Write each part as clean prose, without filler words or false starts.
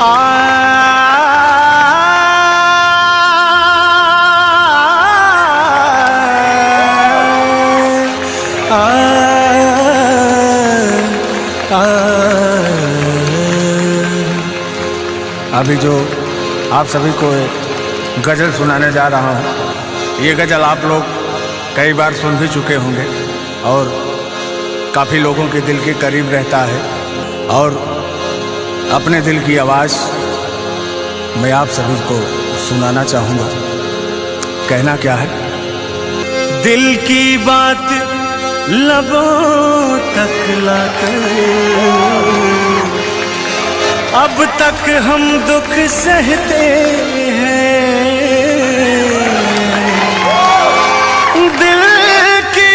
आ अभी जो आप सभी को एक गज़ल सुनाने जा रहा हूँ, ये गज़ल आप लोग कई बार सुन भी चुके होंगे और काफ़ी लोगों के दिल के करीब रहता है। और अपने दिल की आवाज़ मैं आप सभी को सुनाना चाहूँगा। कहना क्या है? दिल की बात लबों तक लाकर अब तक हम दुख सहते हैं। दिल की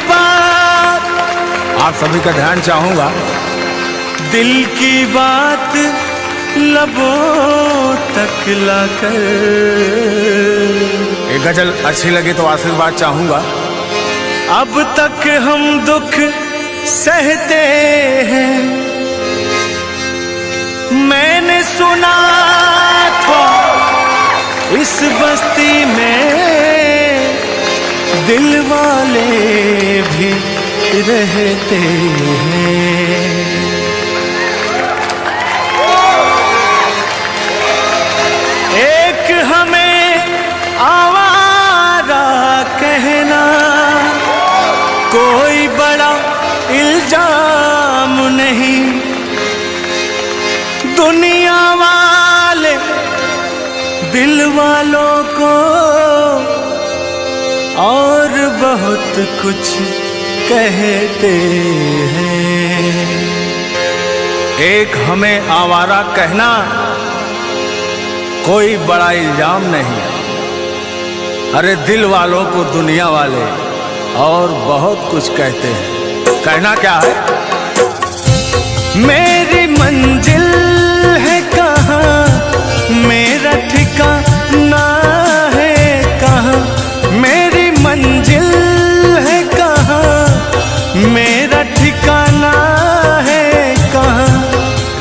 बात आप सभी का ध्यान चाहूंगा। दिल की बात लबों तक लाकर, ये गजल अच्छी लगी तो आशीर्वाद चाहूंगा। अब तक हम दुख सहते हैं। मैंने सुना था इस बस्ती में दिल वाले भी रहते हैं। एक हमें आवारा कहना कोई बड़ा इल्जाम नहीं। दुनिया वाले दिल वालों को और बहुत कुछ कहते हैं। एक हमें आवारा कहना कोई बड़ा इल्जाम नहीं। अरे दिल वालों को दुनिया वाले और बहुत कुछ कहते हैं। कहना क्या है? मेरी मंजिल है कहाँ, मेरा ठिकाना है कहाँ। मेरी मंजिल है कहाँ, मेरा ठिकाना है कहाँ।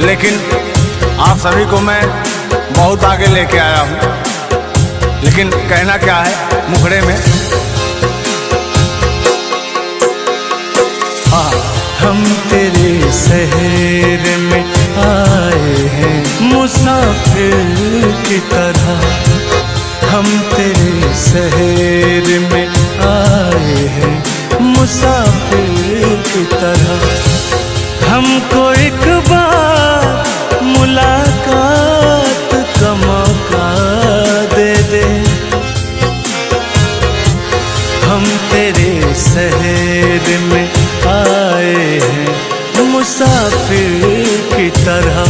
लेकिन आप सभी को मैं बहुत आगे लेके आया हूँ। लेकिन कहना क्या है मुखड़े में? हम तेरे शहर में आए हैं मुसाफिर की तरह। हम तेरे शहर में आए हैं मुसाफिर की तरह। हमको एक बार मुलाकात का मौका दे दे। हम तेरे शहर में आए हैं मुसाफिर की तरह।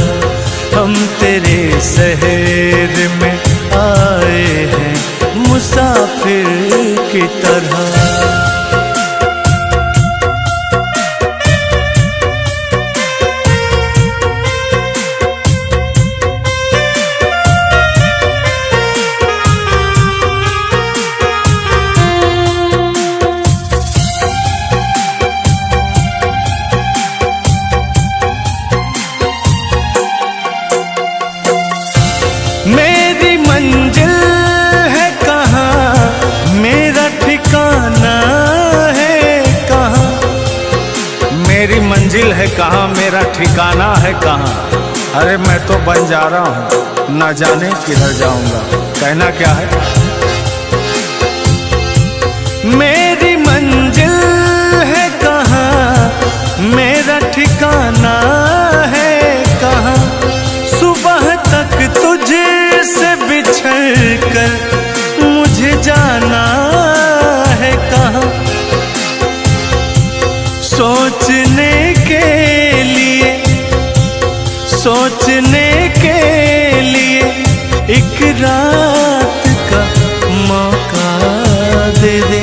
हम तेरे शहर में आए हैं मुसाफिर की तरह। मेरी मंजिल है कहाँ, मेरा ठिकाना है कहाँ। मेरी मंजिल है कहाँ, मेरा ठिकाना है कहाँ। अरे मैं तो बन जा रहा हूँ, न जाने किधर जाऊंगा। कहना क्या है? मेरी मंजिल है कहाँ, मेरा ठिकाना है कहाँ। सुबह तक तुझे से बिछड़ कर मुझे जाना है कहाँ। सोचने के लिए एक रात का मौका दे दे।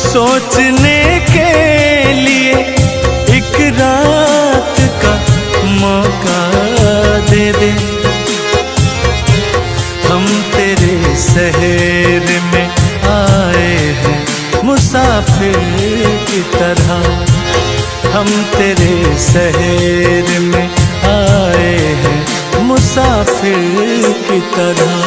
सोचने के लिए एक रात का मौका दे दे। हम तेरे शहर में आए की तरह हम तेरे शहर में आए हैं मुसाफिर की तरह।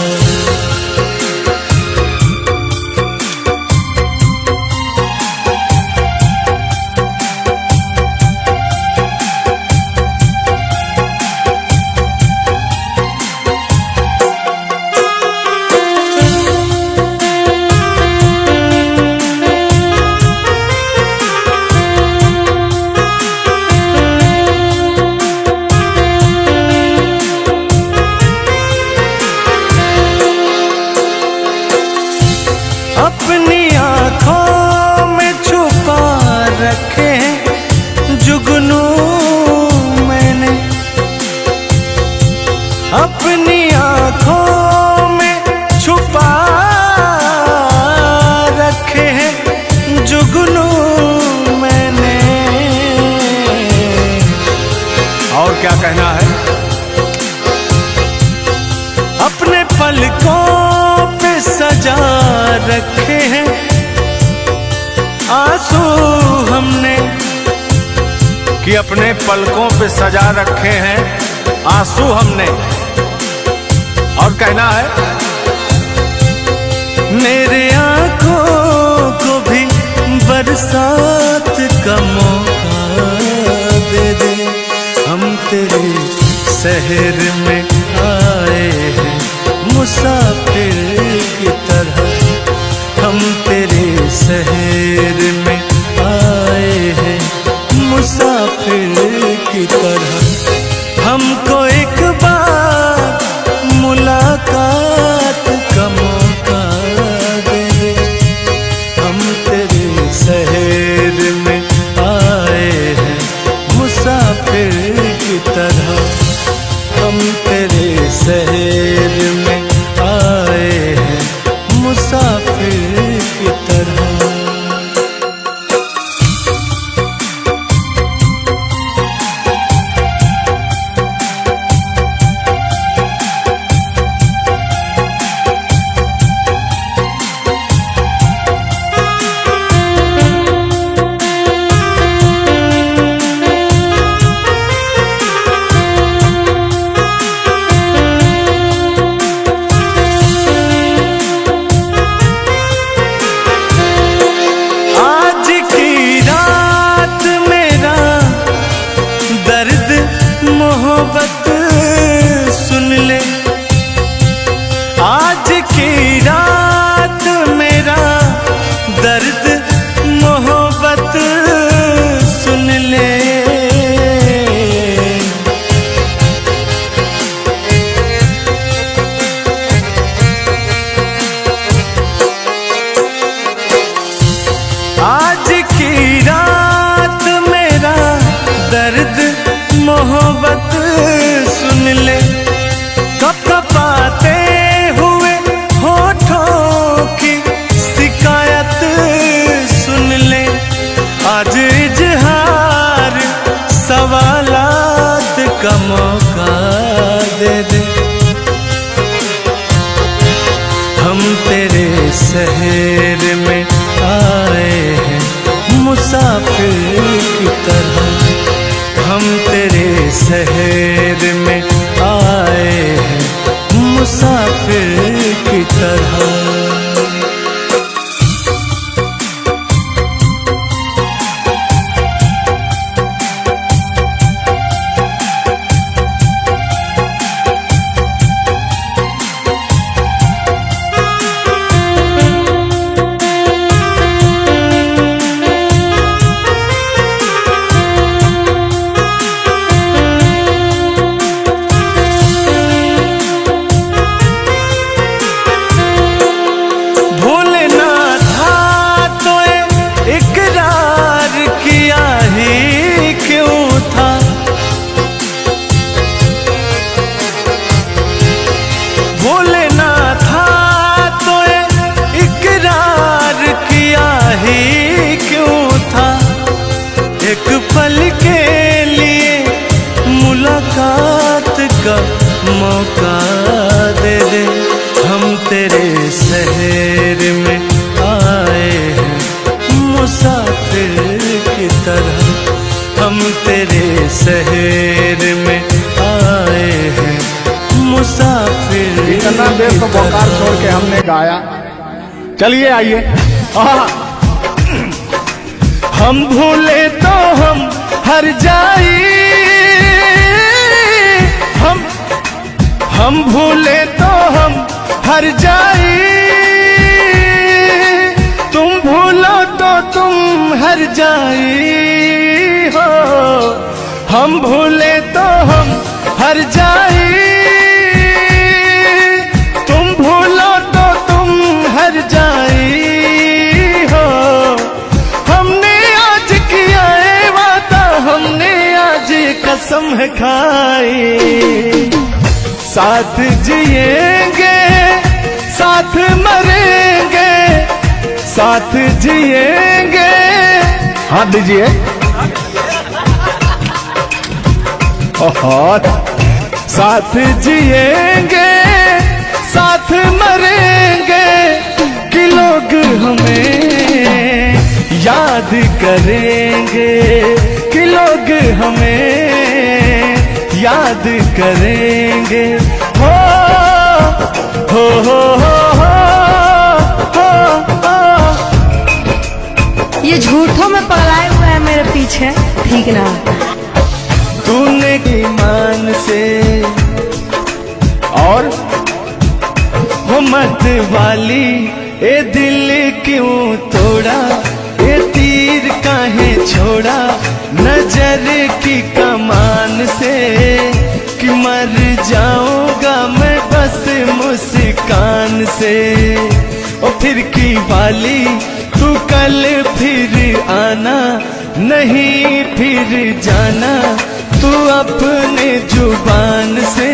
अपनी आँखों में छुपा रखे हैं जुगनू मैंने, अपनी आँखों में छुपा रखे हैं जुगनू मैंने। और क्या कहना है? अपने पलकों पे सजा रखे हैं आंसू हमने, कि अपने पलकों पे सजा रखे हैं आंसू हमने। और कहना है, मेरे आंखों को भी बरसात का मौका दे दे। हम तेरे शहर में आए हैं मुसाफिर की तरह, हम तेरे शहर में आए हैं मुसाफिर की तरह। हमको एक बार मुलाकात का मौका दे दे। हम तेरे शहर में आए हैं मुसाफिर की तरह, हम तेरे शहर में आए हैं मुसाफिर की तरह। मोहब्बत सुन ले, आज की रात मेरा दर्द मोहब्बत सुन ले। आज की रात मेरा दर्द मोहब्बत सुन ले। कपकपाते हुए होठों की शिकायत सुन ले। आज इजहार सवालात का मौका दे दे। हम तेरे शहर में आए हैं मुसाफिर की तरह, हम तेरे शहर में आए हैं मुसाफिर की तरह। तेरे शहर में आए हैं मुसाफिर। इतना देर तो बोकार छोड़ के हमने गाया, चलिए आइए। हम भूले तो हम हर जाई, हम भूले तो हम हर जाई, तुम भूलो तो तुम हर जाई हो। हम भूले तो हम हर जाई, तुम भूलो तो तुम हर जाई हो। हमने आज किया है वादा, हमने आज कसम है खाई, साथ जिएंगे साथ मरेंगे, साथ जिएंगे। हाथ दीजिए। साथ जिएंगे साथ मरेंगे, कि लोग हमें याद करेंगे, कि लोग हमें याद करेंगे। हो हो हो हो हो हो। ये झूठों में पगलाए हुए है मेरे पीछे, ठीक ना? तूने ईमान से और हो मत वाली, ए दिल क्यों तोड़ा, ए तीर काहे छोड़ा नजर की कमान से, कि मर जाऊंगा मैं बस मुस्कान से। ओ फिर की वाली तू कल फिर आना, नहीं फिर जाना तू अपने जुबान से।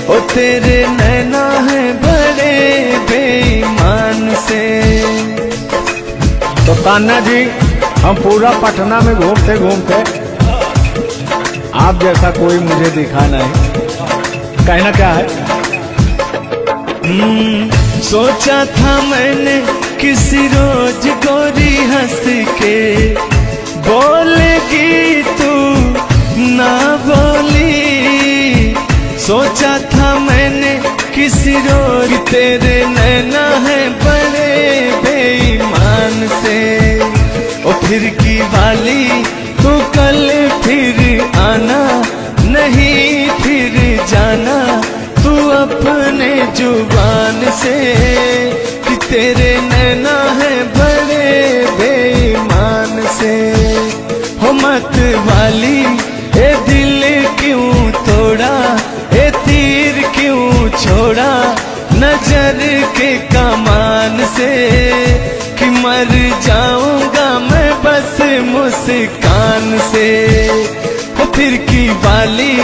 ओ तेरे नैना है बड़े बेईमान से। तो तान्या जी, हम पूरा पटना में घूमते घूमते आप जैसा कोई मुझे दिखा नहीं, कहना क्या है? सोचा था मैंने किसी रोज गोरी हंस के बोलेगी तू ना बोली, सोचा था मैंने किसी रोज तेरे नैना है बड़े बेईमान से। ओ फिर की वाली तू कल फिर आना, नहीं फिर जाना तू अपने जुबान से, कि तेरे नैना है बड़े बेईमान से। हो मत वाली, ए दिल क्यों तोड़ा, ए तीर क्यों छोड़ा नजर के कमान से, कि मर जाऊंगा मैं बस मुस्कान से। हो फिर की वाली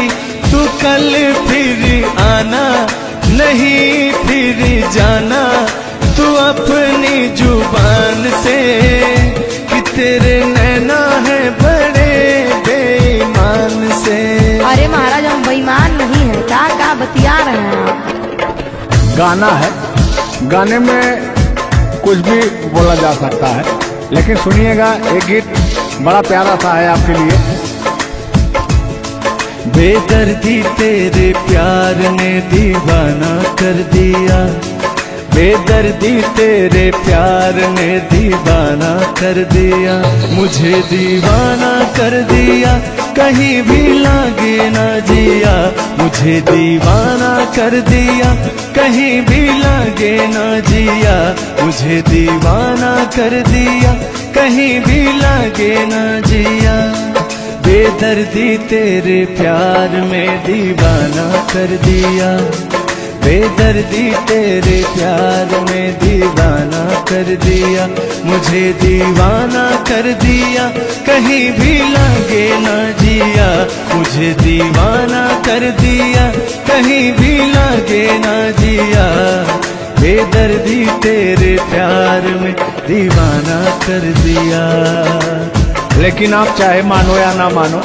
तू कल फिर आना, नहीं फिर जाना तू अपनी जुबान से, कि तेरे नैना है बड़े बेईमान से। अरे महाराज, हम बेईमान नहीं है, क्या बतिया रहे हैं आप? गाना है, गाने में कुछ भी बोला जा सकता है, लेकिन सुनिएगा, एक गीत बड़ा प्यारा सा है आपके लिए। बेदर्दी तेरे प्यार ने दीवाना कर दिया, बेदर्दी तेरे प्यार ने दीवाना कर दिया, मुझे दीवाना कर दिया, कहीं भी लागे ना जिया, मुझे दीवाना कर दिया, कहीं भी लागे ना जिया, मुझे दीवाना कर दिया, कहीं भी लागे ना जिया। बेदर्दी तेरे प्यार में दीवाना कर दिया, बेदर्दी तेरे प्यार में दीवाना कर दिया, मुझे दीवाना कर दिया, कहीं भी लागे ना जिया, मुझे दीवाना कर दिया, कहीं भी लागे ना जिया। बेदर्दी तेरे प्यार में दीवाना कर दिया। लेकिन आप चाहे मानो या ना मानो,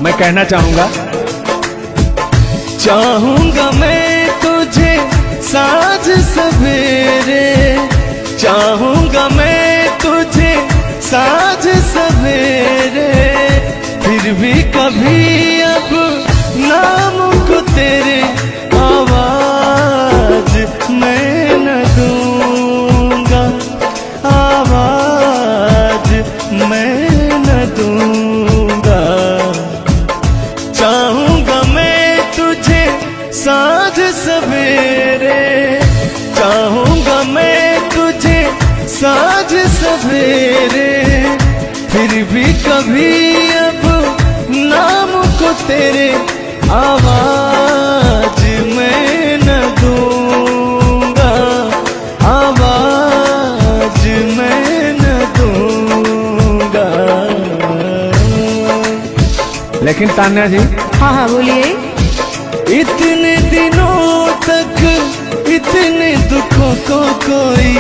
मैं कहना चाहूंगा, चाहूंगा मैं तुझे साँझ सवेरे, चाहूंगा मैं तुझे साँझ सवेरे, सवेरे, फिर भी कभी अब नाम को तेरे आवाज मैं न दूंगा, आवाज मैं न दूंगा। लेकिन तान्या जी, हाँ हाँ बोलिए। इतने दिनों तक इतने दुखों को कोई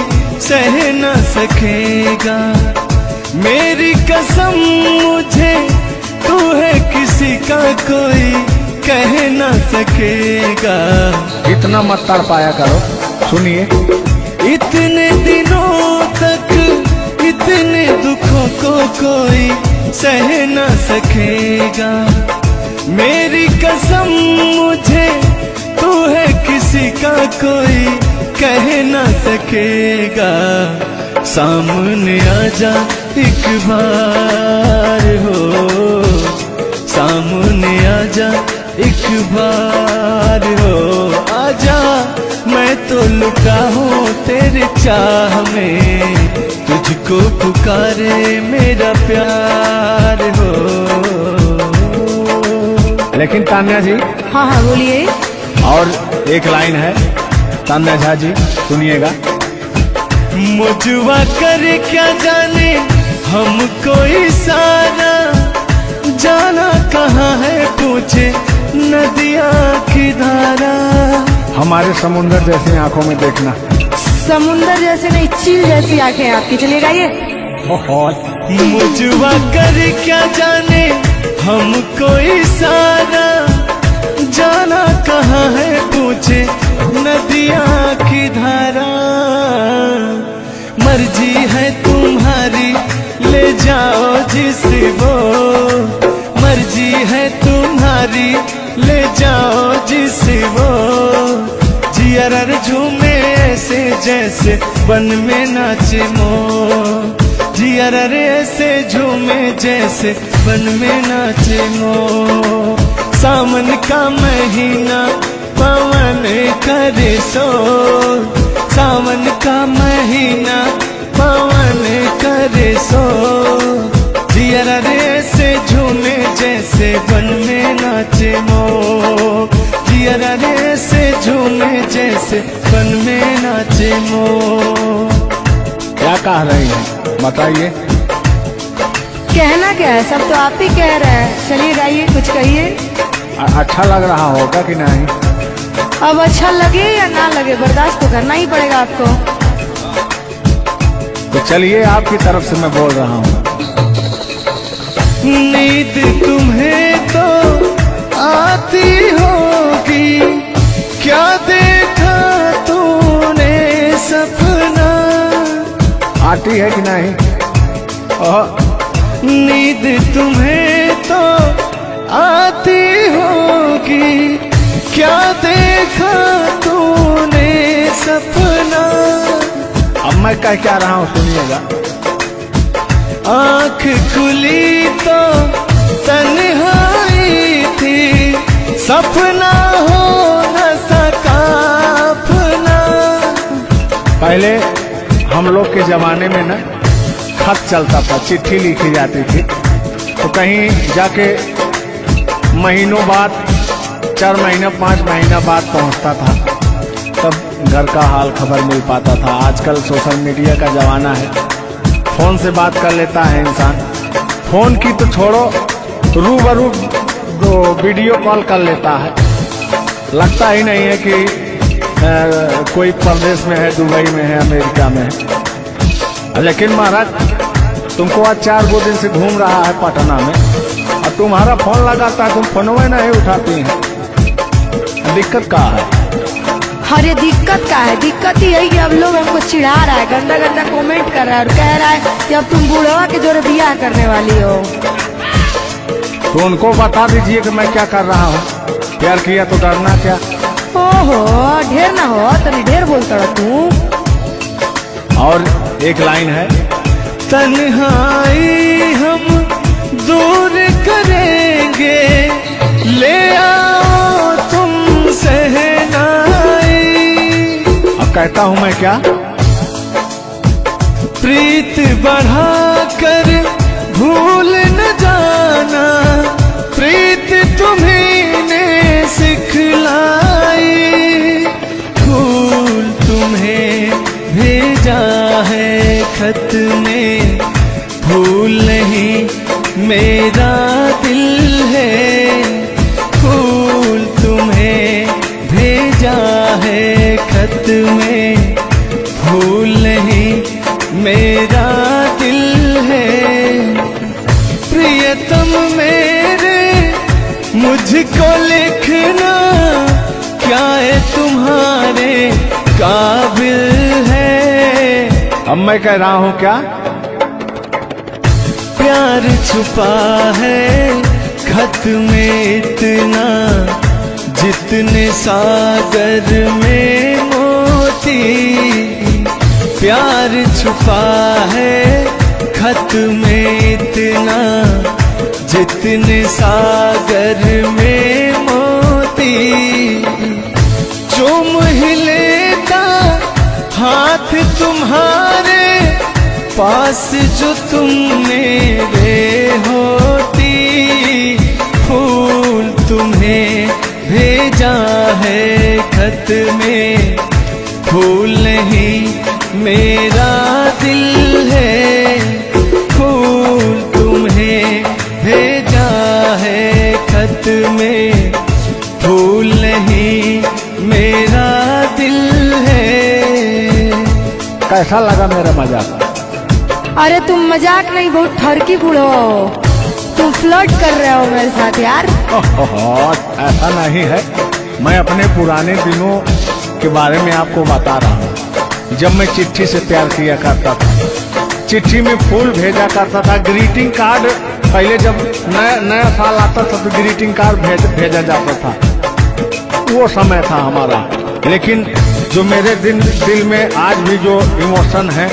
सह न सकेगा, मेरी कसम मुझे तू है किसी का कोई कह न सकेगा। इतना मत तड़ पाया करो, सुनिए। इतने दिनों तक इतने दुखों को कोई सह न सकेगा, मेरी कसम मुझे तू है किसी का कोई कह न सकेगा। सामने आजा एक बार हो, सामने आजा एक बार हो, आजा मैं तो लुटा हूँ तेरे चाह में, तुझको पुकारे मेरा प्यार हो। लेकिन तान्या जी, हाँ हाँ बोलिए। और एक लाइन है, तान्या झा जी सुनिएगा। मुझवा कर क्या जाने हमको इशारा, जाना कहाँ है पूछे नदिया की धारा। हमारे समुंदर जैसी आंखों में देखना। समुंदर जैसे नहीं, चील जैसी आंखें आपकी, चलेगा ये। बहुत मुझवा कर क्या जाने हमको इशारा, जाना कहाँ है पूछे नदिया की धारा। मर्जी है तुम्हारी ले जाओ जिसे वो, मर्जी है तुम्हारी ले जाओ जिसे वो, जियर झूमे ऐसे जैसे बन में नाचे मो, जियर ऐसे झूमे जैसे बन में नाचे मो। सावन का महीना पवन करे सो, सावन का महीना पवन करे सो, जियर ऐसे झूमे जैसे बन में नाचे मो, जियर ऐसे झूमे जैसे बन में नाचे मो। क्या कह रही हैं बताइए। कहना क्या है, सब तो आप ही कह रहे हैं। चलिए गाइए, कुछ कहिए। अच्छा लग रहा होगा कि नहीं? अब अच्छा लगे या ना लगे, बर्दाश्त तो करना ही पड़ेगा आपको। तो चलिए, आपकी तरफ से मैं बोल रहा हूँ। नींद तुम्हें तो आती होगी, क्या देखा तूने सपना। आती है कि नहीं? नींद तुम्हें तो आती होगी, क्या देखा तूने सपना। अब मैं कह क्या रहा हूँ सुनिएगा। आँख खुली तो तन्हाई थी, सपना हो न सका अपना। पहले हम लोग के जमाने में ना खत चलता था, चिट्ठी लिखी जाती थी, तो कहीं जाके महीनों बाद, 4 महीना 5 महीना बाद पहुंचता था, तब घर का हाल खबर मिल पाता था। आजकल सोशल मीडिया का जमाना है, फोन से बात कर लेता है इंसान। फोन की तो छोड़ो, रूबरू वीडियो कॉल कर लेता है। लगता ही नहीं है कि कोई प्रदेश में है, दुबई में है, अमेरिका में है। लेकिन महाराज, तुमको आज 4 दिन से घूम रहा है पटना में, और तुम्हारा फोन लगाता है, तुम फोनवे नहीं उठाती हैं। दिक्कत कहाँ है? अरे दिक्कत का है, दिक्कत ही है कि अब लोग हमको चिढ़ा रहा है, गंदा गंदा कमेंट कर रहा है और कह रहा है कि अब तुम बूढ़वा के जोरे बियाह करने वाली हो। तो उनको बता दीजिए कि मैं क्या कर रहा हूँ। प्यार किया तो डरना क्या? ओहो, ढेर ना हो, तनी ढेर बोलता रहा तू। और एक लाइन है, तन्हाई हम दूर करेंगे, ले आओ तुम सहनाई। अब कहता हूँ मैं क्या? प्रिय प्रीत बढ़ाकर भूल न जाना, प्रीत तुम्हीं ने सिखलाई। फूल तुम्हें भेजा है खत में, फूल नहीं मेरा दिल है। फूल तुम्हें भेजा है खत में, फूल नहीं मेरा दिल है। प्रियतम मेरे मुझको लिखना, क्या है तुम्हारे काबिल है। अब मैं कह रहा हूँ क्या? प्यार छुपा है खत में इतना, जितने सागर में मोती। प्यार छुपा है खत में इतना, जितने सागर में मोती। चूम ही लेता हाथ तुम्हारे, पास जो तुमने रे होती। फूल तुम्हें भेजा है खत में, फूल नहीं मेरा दिल है। फूल तुम्हें भेजा है खत में, फूल नहीं मेरा दिल है। कैसा लगा मेरा मजाक? अरे तुम मजाक नहीं, बहुत ठरकी बूढ़ो हो। तुम फ्लर्ट कर रहे हो मेरे साथ यार। ऐसा नहीं है, मैं अपने पुराने दिनों के बारे में आपको बता रहा हूँ। जब मैं चिट्ठी से प्यार किया करता था, चिट्ठी में फूल भेजा करता था, ग्रीटिंग कार्ड। पहले जब नया साल आता था तो ग्रीटिंग कार्ड भेजा जाता था, वो समय था हमारा। लेकिन जो मेरे दिल में आज भी जो इमोशन है,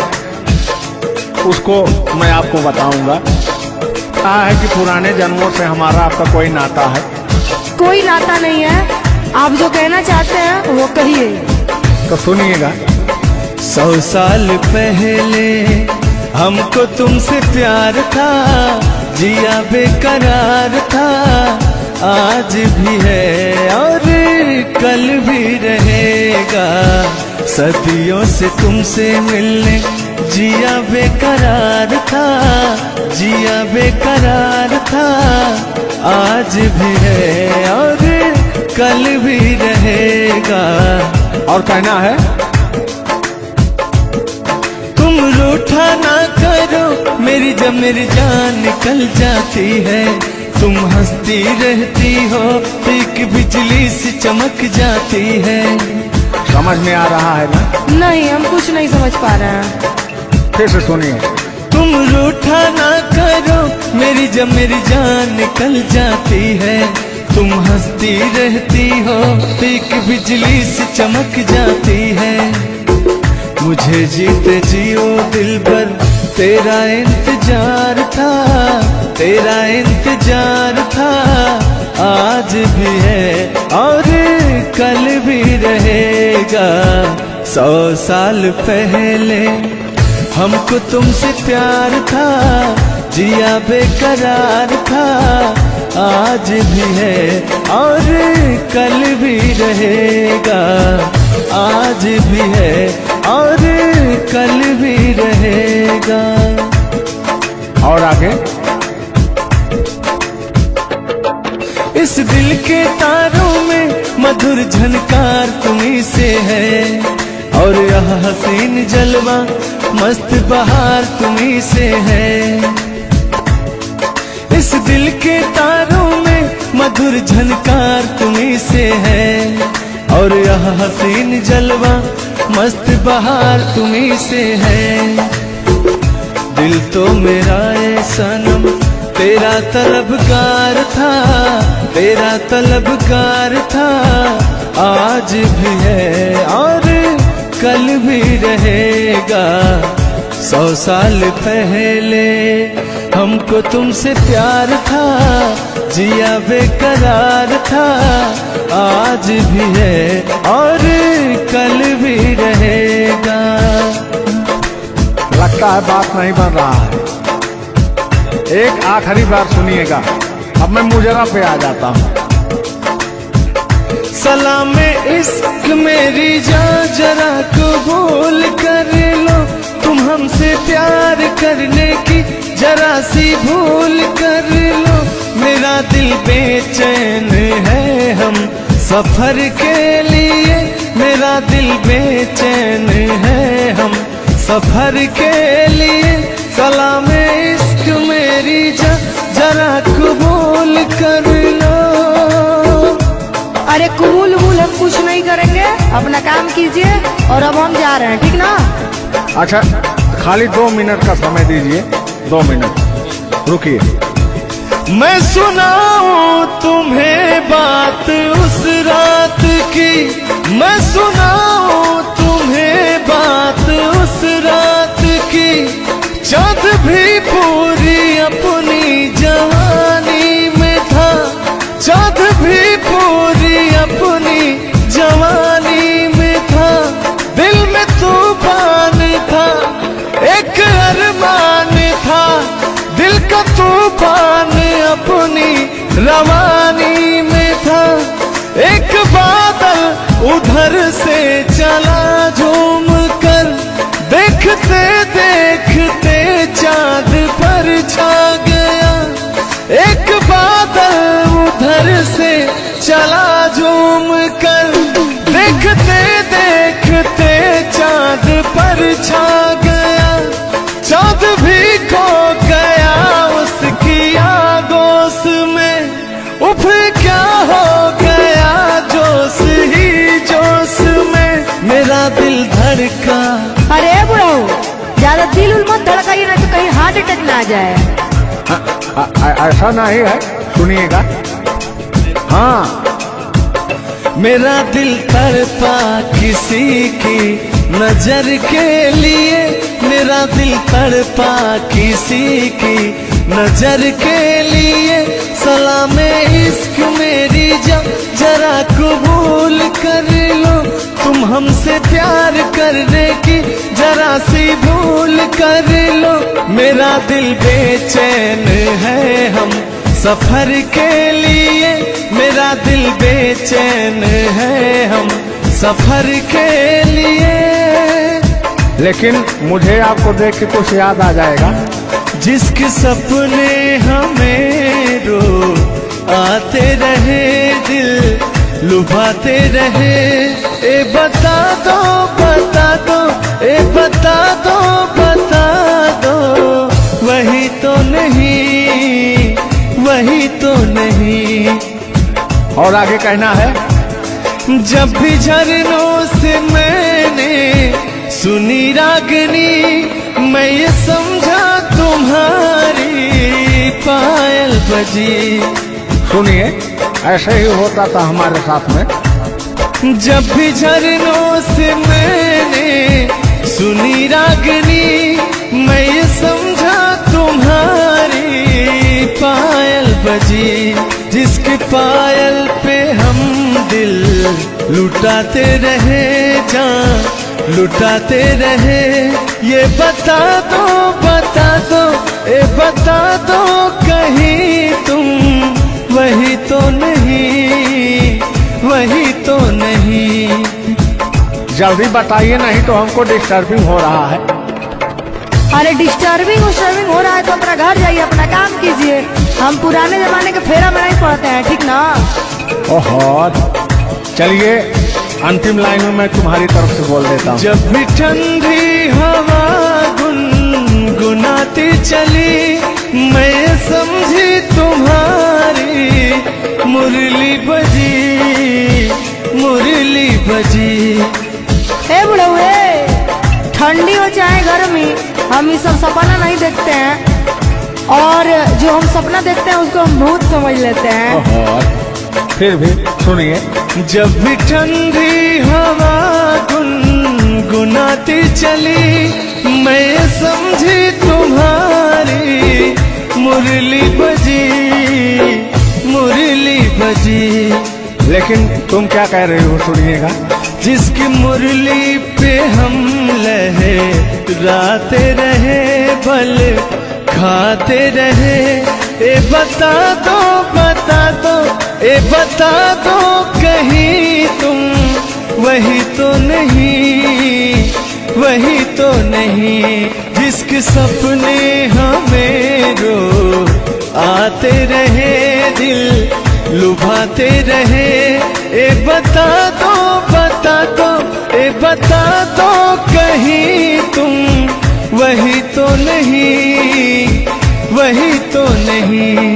उसको मैं आपको बताऊंगा। कहा है कि पुराने जन्मों से हमारा आपका कोई नाता है। कोई नाता नहीं है, आप जो कहना चाहते हैं वो कहिए। तो सुनिएगा। 100 साल पहले हमको तुमसे प्यार था, जिया बेकरार था। आज भी है और कल भी रहेगा, सदियों से तुमसे मिलने जिया बेकरार था, जिया बेकरार था। आज भी है और कल भी रहेगा। और कहना है, तुम रूठा ना करो मेरी, जब मेरी जान निकल जाती है। तुम हंसती रहती हो, एक बिजली सी चमक जाती है। समझ में आ रहा है ना? नहीं, हम कुछ नहीं समझ पा रहे हैं। फिर से सुनिए। तुम रूठा ना करो मेरी, जब मेरी जान निकल जाती है। तुम हंसती रहती हो, एक बिजली सी चमक जाती है। मुझे जीते जियो दिल भर तेरा इंतजार था, तेरा इंतजार था। आज भी है और कल भी रहेगा। 100 साल पहले हमको तुमसे प्यार था, जिया बेकरार था। आज भी है और कल भी रहेगा। आज भी है और कल भी रहेगा। और आगे, इस दिल के तारों में मधुर झनकार तुम्हीं से है, और यह हसीन जलवा मस्त बहार तुम्हीं से है। इस दिल के तारों में मधुर झनकार तुम्हीं से है, और यह हसीन जलवा मस्त बहार तुम्हीं से है। दिल तो मेरा है सनम तेरा तलबगार था, तेरा तलबगार था। आज भी है और कल भी रहेगा। 100 साल पहले हमको तुमसे प्यार था, जिया बेकरार था। आज भी है और कल भी रहेगा। लगता है बात नहीं बन रहा है। एक आखिरी बार सुनिएगा, अब मैं मुजरा पे आ जाता हूँ। सलाम इश्क मेरी जान जरा कबूल कर लो, तुम हमसे प्यार करने की जरा सी भूल कर लो। मेरा दिल बेचैन है हम सफर के लिए, मेरा दिल बेचैन है हम सफर के लिए। सलाम इश्क मेरी जान जरा कबूल कर लो। अरे कबूल वबूल हम कुछ नहीं करेंगे, अपना काम कीजिए और अब हम जा रहे हैं, ठीक ना? अच्छा, खाली 2 मिनट का समय दीजिए, 2 मिनट रुकिए। मैं सुनाऊं तुम्हें बात उस रात की, मैं सुनाऊं तुम्हें बात उस रात की। चाँद भी पूरी अपनी जवानी में था, चाँद भी पूरी अपनी जवानी में था। दिल में तूफान था, एक अरमान था, दिल का तूफान अपनी रवानी में था। एक बादल उधर से चला झूम कर, देखते देखते चाँद पर छा गया। एक बादल उधर से चला झूम कर, देखते देखते चाँद पर छा गया। चाँद भी खो गया उसकी आगोश में, उफ क्या हो गया जोश ही जोश में। मेरा दिल धड़का। अरे बुढ़ाऊ, ज्यादा दिल उल मत धड़काइए ना तो कहीं हार्ट अटैक ना आ जाए। ऐसा नहीं है, सुनिएगा। हाँ, मेरा दिल तड़पा किसी की नजर के लिए, मेरा दिल तड़पा किसी की नजर के लिए। सलाम इश्क मेरी जरा कबूल कर लो, तुम हमसे प्यार करने की जरा सी भूल कर लो। मेरा दिल बेचैन है हम सफर के लिए, मेरा दिल बेचैन है हम सफर के लिए। लेकिन मुझे आपको देख के कुछ याद आ जाएगा। जिसके सपने हमें रो आते रहे, दिल लुभाते रहे। ए बता दो बता दो, ए बता दो बता दो, वही तो नहीं, वही तो नहीं। और आगे कहना है। जब भी झरनों से मैंने सुनी रागनी, मैं ये समझा तुम्हारी पायल बजी। सुनिए, ऐसे ही होता था हमारे साथ में। जब भी झरनों से मैंने सुनी रागनी, मैं ये समझा तुम्हारी पायल बजी। जिसके पायल पे हम दिल लुटाते रहे, जान लुटाते रहे। ये बता दो बता दो, ए बता दो कहीं तुम वही तो नहीं, वही तो नहीं। जल्दी बताइए, नहीं तो हमको डिस्टर्बिंग हो रहा है। अरे डिस्टर्बिंग हो रहा है तो अपना घर जाइए, अपना काम कीजिए। हम पुराने जमाने के फेरा में नहीं पड़ते हैं, ठीक ना? ओहो, चलिए अंतिम लाइन में मैं तुम्हारी तरफ से बोल देता हूँ। जब भी ठंडी हवा गुनगुनाती चली, मैं समझी तुम्हारी मुरली बजी, मुरली बजी। ए बुढ़ऊ, ठंडी हो चाहे गर्मी, हम ये सब सपना नहीं देखते हैं, और जो हम सपना देखते हैं उसको हम भूत समझ लेते हैं। ओहो, फिर भी सुनिए। जब भी ठंडी हवा गुनगुनाती चली, मैं समझी तुम्हारी मुरली बजी, मुरली बजी। लेकिन तुम क्या कह रही हो, सुनिएगा। जिसकी मुरली पे हम लहराते रहे, बल खाते रहे। ए बता दो, बता दो, ए बता दो कहीं तुम वही तो नहीं, वही तो नहीं। जिसके सपने हमें रो आते रहे, दिल लुभाते रहे। ए बता दो, बता दो, ए बता दो कहीं तुम वही तो नहीं, वही तो नहीं।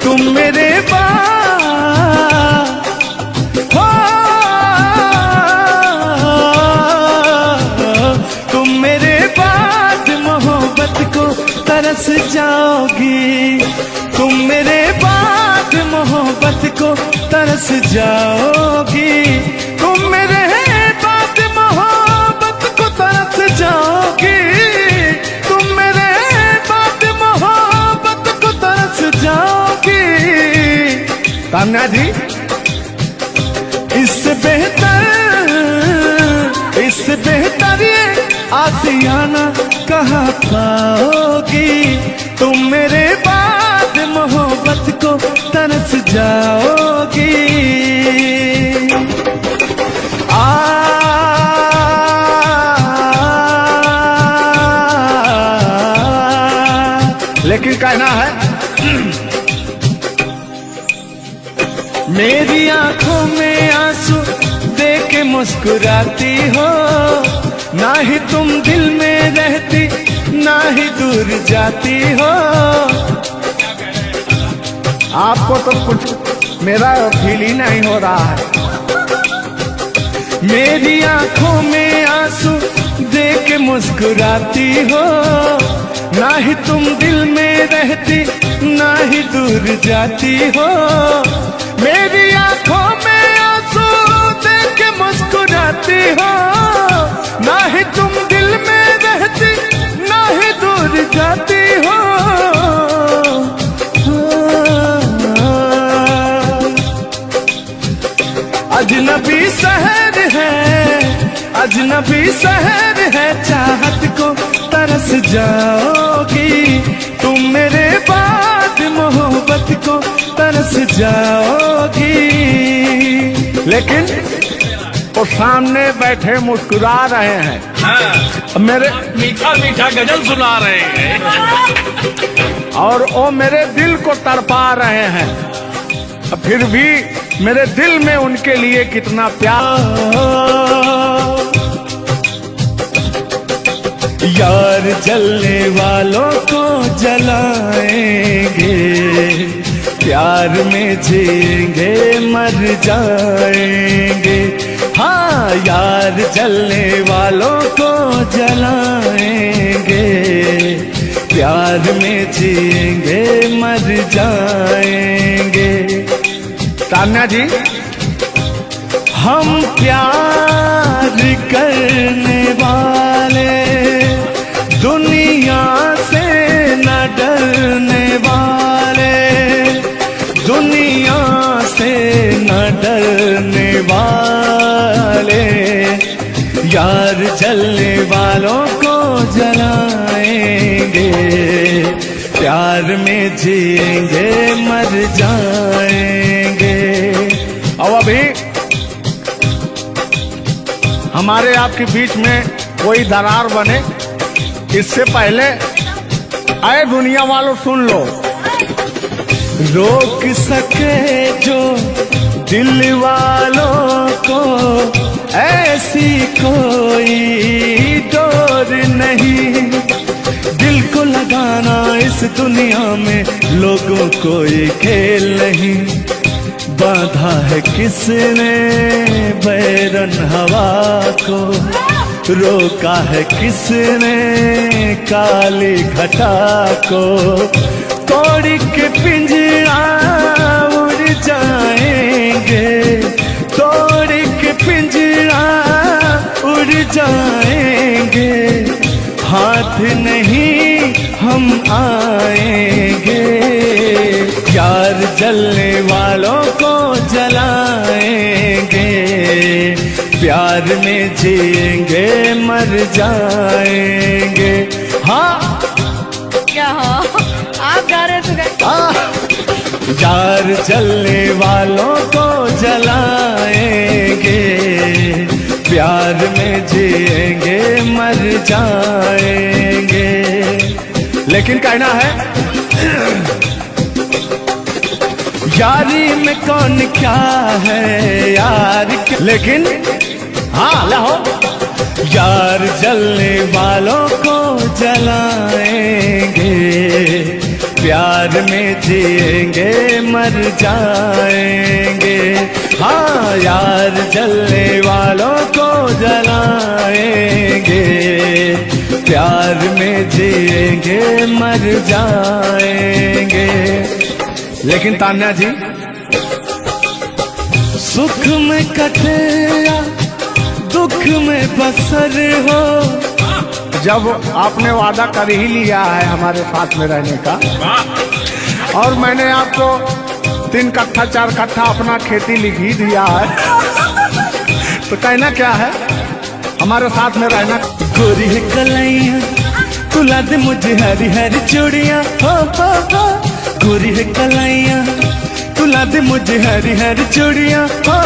तुम मेरे बाद हो, तुम मेरे बाद मोहब्बत को तरस जाओगी। तुम मेरे बाद मोहब्बत को तरस जाओगी। तुम मेरे बाद मोहब्बत को तरस जाओगी। तुम मेरे बाद मोहब्बत को तरस जाओगी। तान्या जी, इससे बेहतर ये आसियाना कहाँ पाओगी। तुम मेरे बाद मोहब्बत को तरस जाओगी। लेकिन कहना है मेरी आंखों में आंसू देख के मुस्कुराती हो। ना ही तुम दिल में रहती, ना ही दूर जाती हो। आपको तो कुछ मेरा फील ही नहीं हो रहा है। मेरी आंखों में आंसू देख के मुस्कुराती हो। ना ही तुम दिल में रहती, ना ही दूर जाती हो। मेरी आंखों में आंसू देख के मुस्कुराती हो। ना ही तुम दिल में रहती, ना ही दूर जाती हो। अजनबी शहर है, अजनबी शहर है, चाहत को तरस जाओगी। तुम मेरे बाद मोहब्बत को तरस जाओगी। लेकिन वो सामने बैठे मुस्कुरा रहे हैं। हाँ, मेरे मीठा मीठा गजल सुना रहे हैं और वो मेरे दिल को तड़पा रहे हैं। फिर भी मेरे दिल में उनके लिए कितना प्यार। यार जलने वालों को जलाएंगे, प्यार में जिएंगे मर जाएंगे। हाँ, यार जलने वालों को जलाएंगे, प्यार में जिएंगे मर जाएंगे। तान्या जी, हम प्यार करने वाले दुनिया से न डरने वाले, दुनिया से न डरने वाले। यार जलने वालों को जलाएंगे, प्यार में जिएंगे मर जाएंगे। और अभी हमारे आपके बीच में कोई दरार बने इससे पहले आए दुनिया वालों सुन लो। रोक सके जो दिल वालों को ऐसी कोई डोर नहीं। दिल को लगाना इस दुनिया में लोगों को ये खेल नहीं। बांधा है किसने बैरन हवा को, रोका है किसने काली घटा को। तोड़ के पिंजरा उड़ जाएंगे, तोड़ के पिंजरा उड़ जाएंगे। हाथ नहीं हम आएंगे, यार जलने वालों को जलाएंगे। प्यार में जिएंगे मर जाएंगे। हाँ क्या हो आप गा रहे थे क्या? यार जलने वालों को जलाएंगे, प्यार में जिएंगे मर जाएंगे। लेकिन कहना है यारी में कौन क्या है यार, लेकिन हाँ लहो यार जलने वालों को जलाएंगे, प्यार में जिएंगे मर जाएंगे। हाँ यार जलने वालों को जलाएंगे, प्यार में जिएंगे मर जाएंगे। लेकिन तान्या जी सुख में कटेगा दुख में बसर हो। जब आपने वादा कर ही लिया है हमारे साथ में रहने का, और मैंने आपको 3 कट्ठा 4 कट्ठा अपना खेती लिख ही दिया है, तो कहना क्या है हमारे साथ में रहना। गोरी है कलाइया तुला दे मुझे हरी हरी चूड़ियाँ, हो गोरी है कलाइया तुला दे मुझे हरी हरी चूड़ियाँ, हो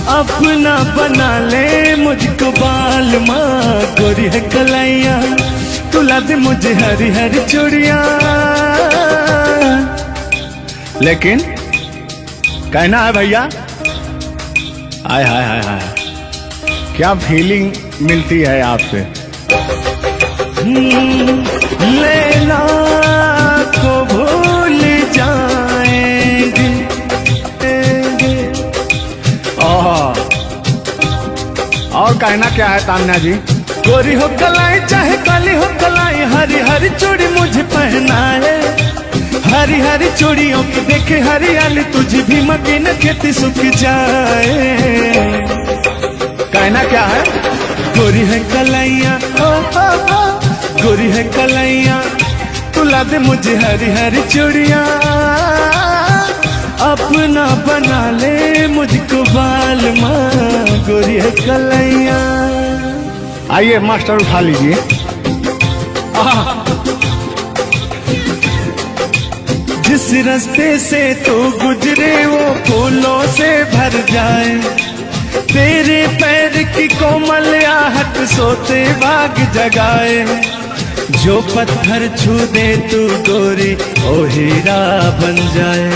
अपना बना ले मुझको बाल माँ। गोरी है कलाइया तुला दे मुझे हरी हरी चूड़ियाँ। लेकिन कहना है भैया, हाय हाय हाय हाय क्या फीलिंग मिलती है आपसे। लैला को भूल जाएंगे। और कहना क्या है तान्या जी। गोरी हो कलाई चाहे काली हो कलाई, हरी हरी चूड़ी मुझे पहनाए, हरी हरी चूड़ियों की देखे हरियाली, तुझे भी मकीन खेती सूख जाए। कहना क्या है गोरी है कलाइया गोरी है कलाइया तुला दे मुझे हरी हरी चूड़ियाँ, अपना बना ले मुझको बाल माँ। गोरी है कलाइया। आइए मास्टर उठा लीजिए। जिस रास्ते से तू गुजरे वो फूलों से भर जाए, तेरे पैर की कोमल आहट सोते बाग जगाए। जो पत्थर छू दे तू गोरी ओ हीरा बन जाए।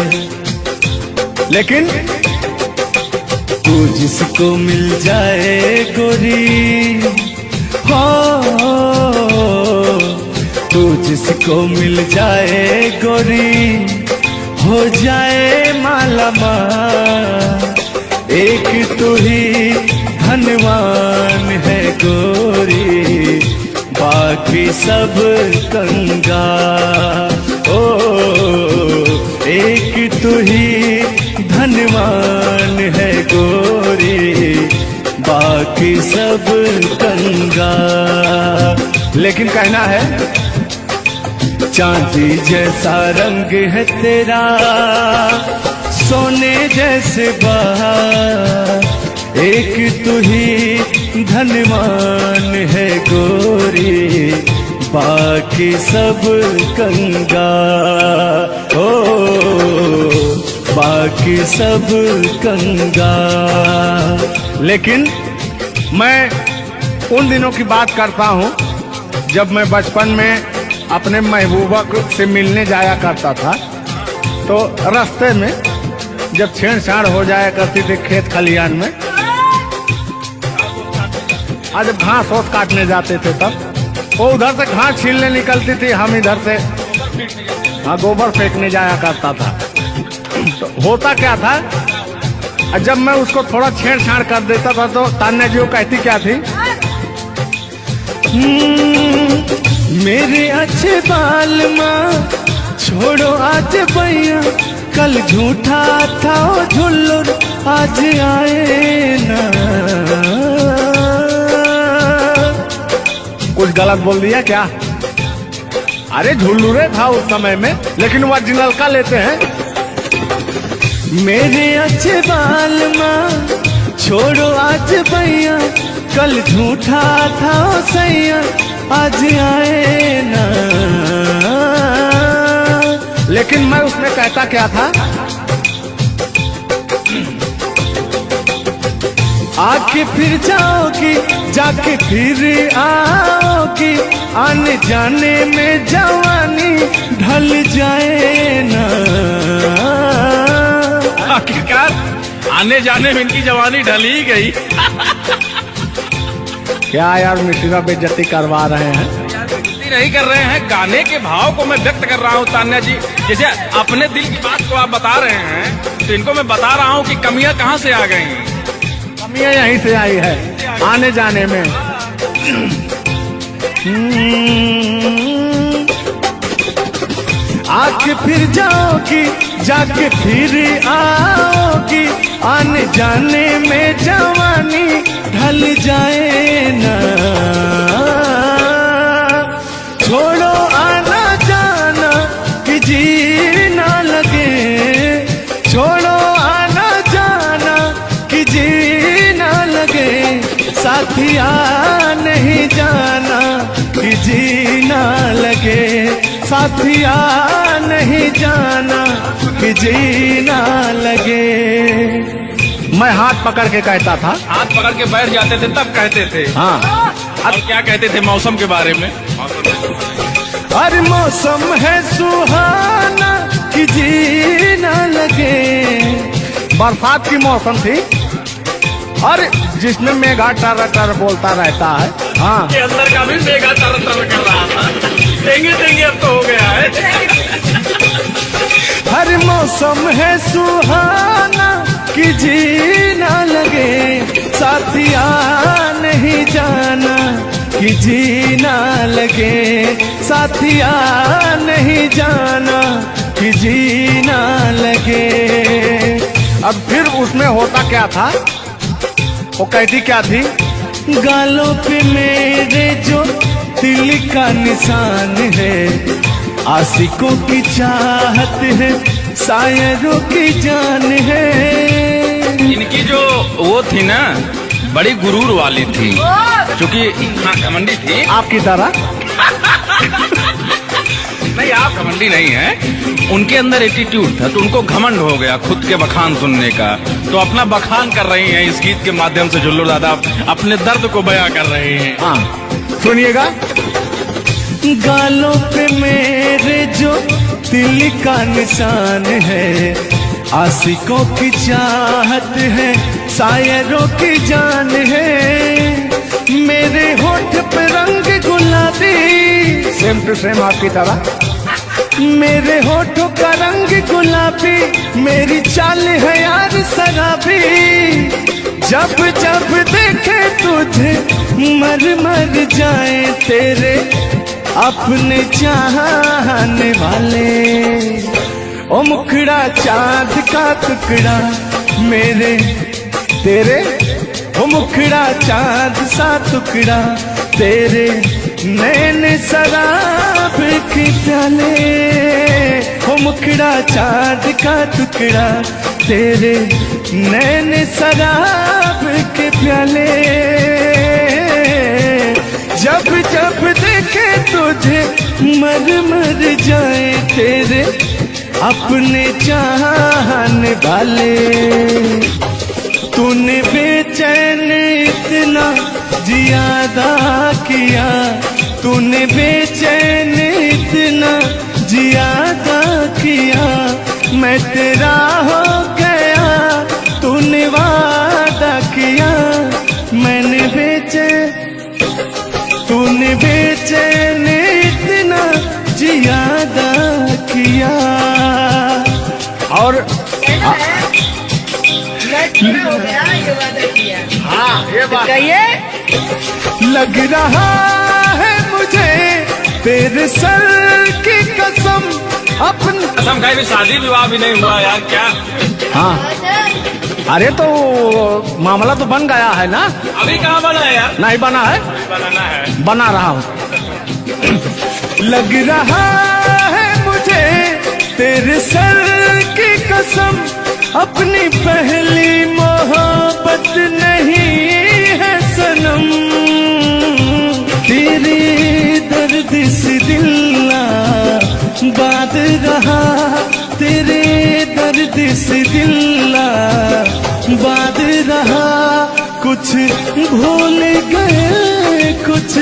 लेकिन तू जिसको मिल जाए गोरी, हो तू जिसको मिल जाए गोरी, हो जाए माला माल। एक तू ही धनवान है गोरी, बाकी सब कंगाल। ओ एक तू ही धनवान है गोरी, बाकी सब कंगाल। लेकिन कहना है चांदी जैसा रंग है तेरा, सोने जैसे बहार। एक तू ही धनवान है गोरी, बाकी सब कंगाल। ओ बाकी सब कंगाल। लेकिन मैं उन दिनों की बात करता हूँ जब मैं बचपन में अपने महबूबा से मिलने जाया करता था, तो रास्ते में जब छेड़छाड़ हो जाया करती थी खेत खलियान में, आज जब घास ओस काटने जाते थे तब वो उधर से घास छीलने निकलती थी, हम इधर से गोबर फेंकने जाया करता था। तो होता क्या था, जब मैं उसको थोड़ा छेड़छाड़ कर देता था तो तान्या जी कहती क्या थी, मेरे अच्छे बाल माँ छोड़ो आज भैया, कल झूठा था ओ झुल्लुर आज आए ना। कुछ गलत बोल दिया क्या? अरे झुल्लुरे था उस समय में, लेकिन ओरिजिनल का लेते हैं। मेरे अच्छे बाल माँ छोड़ो आज भैया, कल झूठा था ओ सैया, आज आए ना। लेकिन मैं उसमें कहता क्या था? आके फिर जाओगी, जाके फिर आओगी, आने जाने में जवानी ढल जाए ना। आखिरकार आने जाने में इनकी जवानी ढल ही गई। क्या यार मिश्रा बेइज्जती करवा रहे हैं? बेइज्जती नहीं कर रहे हैं, गाने के भाव को मैं व्यक्त कर रहा हूँ तान्या जी। जैसे अपने दिल की बात को आप बता रहे हैं, तो इनको मैं बता रहा हूँ कि कमियां कहाँ से आ गई। कमियां यहीं से आई है, आने जाने में। आके फिर जाओगी, जाके फिर आओगी, आने जाने में जवानी ढल जाए ना। छोड़ो आना जाना कि जी ना लगे, छोड़ो आना जाना कि जी ना लगे, साथिया नहीं जाना कि जी ना लगे, साथिया नहीं जाना कि जी ना लगे। मैं हाथ पकड़ के कहता था। हाथ पकड़ के बैठ जाते थे तब कहते थे। हाँ, और क्या कहते थे मौसम के बारे में? अरे मौसम है सुहाना कि जी ना लगे। बरसात की मौसम थी, और जिसमें मेघा टर टर बोलता रहता है। हाँ, के अंदर का भी मेघा तर तर कर रहा था। देंगे देंगे अब तो हो गया है। हर मौसम है सुहाना कि जी ना लगे, साथिया नहीं जाना कि जी ना लगे, साथिया नहीं जाना कि जी ना लगे। अब फिर उसमें होता क्या था? वो कहती क्या थी? गालों पे मेरे जो दिल का निशान है, आशिकों की चाहत है, शायरों की जान है। इनकी जो वो थी ना, बड़ी गुरूर वाली थी, क्योंकि हाँ घमंडी थी। आपकी तरह? नहीं, आप घमंडी नहीं है। उनके अंदर एटीट्यूड था, तो उनको घमंड हो गया खुद के बखान सुनने का। तो अपना बखान कर रही हैं इस गीत के माध्यम से। जुल्लू दादा अपने दर्द को बयां कर रहे हैं। हाँ, सुनिएगा। गालों पे मेरे जो दिल का निशान है, आशिकों की चाहत है, शायरों की जान है। मेरे होठ पे रंग गुलाबी, सेम टू सेम आपकी तरह। मेरे होठों का रंग गुलाबी, मेरी चाल है यार शराबी। जब जब देखे तुझे मर मर जाए तेरे अपने चाहने वाले। ओ मुखड़ा चांद का टुकड़ा मेरे तेरे, ओ मुखड़ा चांद सा टुकड़ा तेरे, नैन शराब के प्याले। ओ मुखड़ा चांद का टुकड़ा तेरे, नैन शराब के प्याले। जब जब देखे तुझे मर मर जाए तेरे अपने चाहने वाले। तूने बेचैन इतना जियादा किया, तूने बेचैन इतना जियादा किया, मैं तेरा हो गया तूने वादा किया। मैंने तूने बेचैन इतना जियादा किया। और हो गया, ये वादा किया। हाँ, ये बात कहिए। लग रहा है मुझे तेरे सर की कसम, अपन कसम खाई भी शादी विवाह भी नहीं हुआ यार, क्या? हाँ, अरे तो मामला तो बन गया है ना? अभी कहाँ बना है यार? नहीं बना है, बनाना है। बना रहा हूँ। लग रहा है मुझे तेरे सर की कसम, अपनी पहली मोहब्बत नहीं है सनम, तेरे दर्द से दिल बाद रहा, तेरे दर्द से दिल बाद रहा। कुछ भूल गए कुछ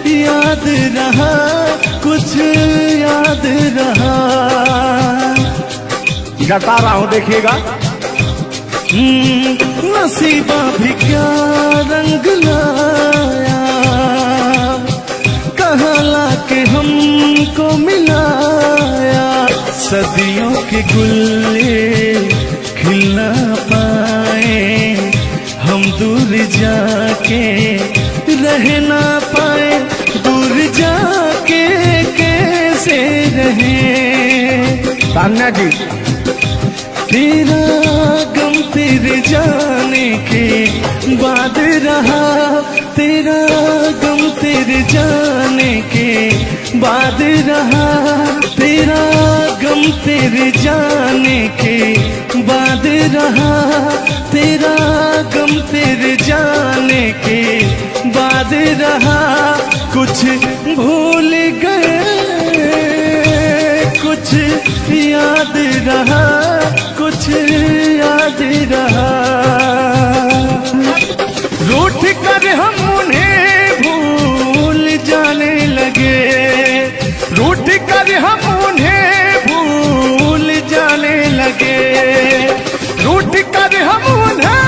याद रहा, कुछ याद रहा। जता रहा हूँ देखिएगा। नसीबा भी क्या रंग लाया, कहाँ लाके हमको मिलाया। सदियों के गुल्ले खिल ना पाए, हम दूर जाके रह ना पाए, दूर जाके कैसे रहे। तान्या जी, तेरा गम तेरे जाने के बाद रहा, तेरा गम तेरे जाने के बाद रहा, तेरा गम तेरे जाने के बाद रहा, तेरा गम तेरे जाने के बाद रहा। कुछ भूल गए कुछ याद रहा, कुछ याद रहा। रूठ कर हम उन्हें भूल जाने लगे, रूठ कर हम उन्हें भूल जाने लगे, रूठ कर हम उन्हें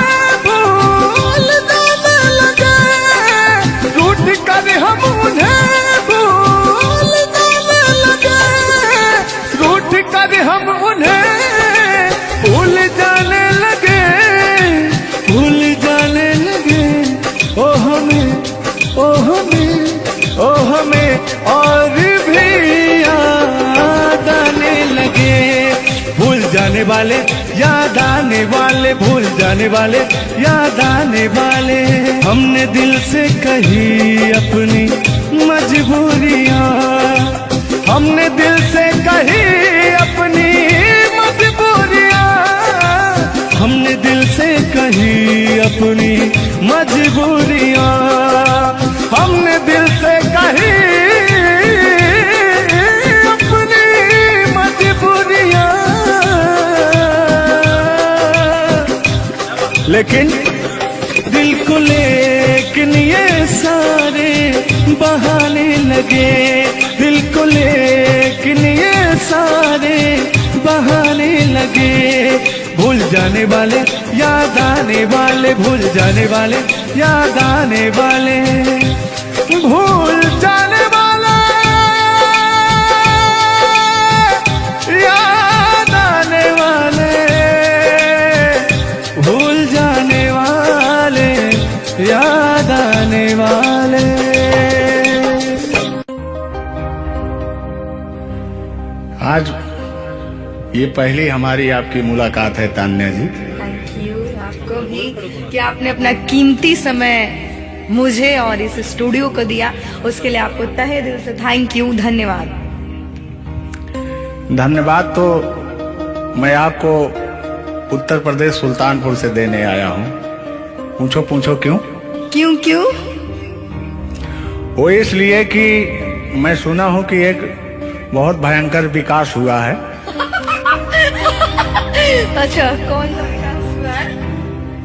भूल जाने लगे, रूठ कर हम उन्हें भूल जाने लगे, रूठ कर हम उन्हें भूल जाने लगे, भूल जाने लगे। ओ हमें, ओ हमें, ओ हमें और भी याद आने लगे। भूल जाने वाले याद आने वाले, भूल जाने वाले याद आने वाले। हमने दिल से कही अपनी मजबूरियां, हमने दिल से कही अपनी मजबूरियां, हमने दिल से कही अपनी मजबूरियां, हमने दिल से कही अपनी मजबूरियां। लेकिन दिल को लेकिन ये सारे बहाने लगे, दिल को लेकिन ये सारे बहाने लगे। भूल जाने वाले याद आने वाले, भूल जाने वाले याद आने वाले, भूल जाने वाले याद आने वाले, भूल जाने वाले याद आने वाले। आज ये पहली हमारी आपकी मुलाकात है तान्या जी। थैंक यू आपको भी कि आपने अपना कीमती समय मुझे और इस स्टूडियो को दिया, उसके लिए आपको तहे दिल से थैंक यू, धन्यवाद। धन्यवाद तो मैं आपको उत्तर प्रदेश सुल्तानपुर से देने आया हूँ। पूछो पूछो क्यों? क्यों क्यों? वो इसलिए कि मैं सुना हूँ कि एक बहुत भयंकर विकास हुआ है। अच्छा, कौन सा विकास हुआ है?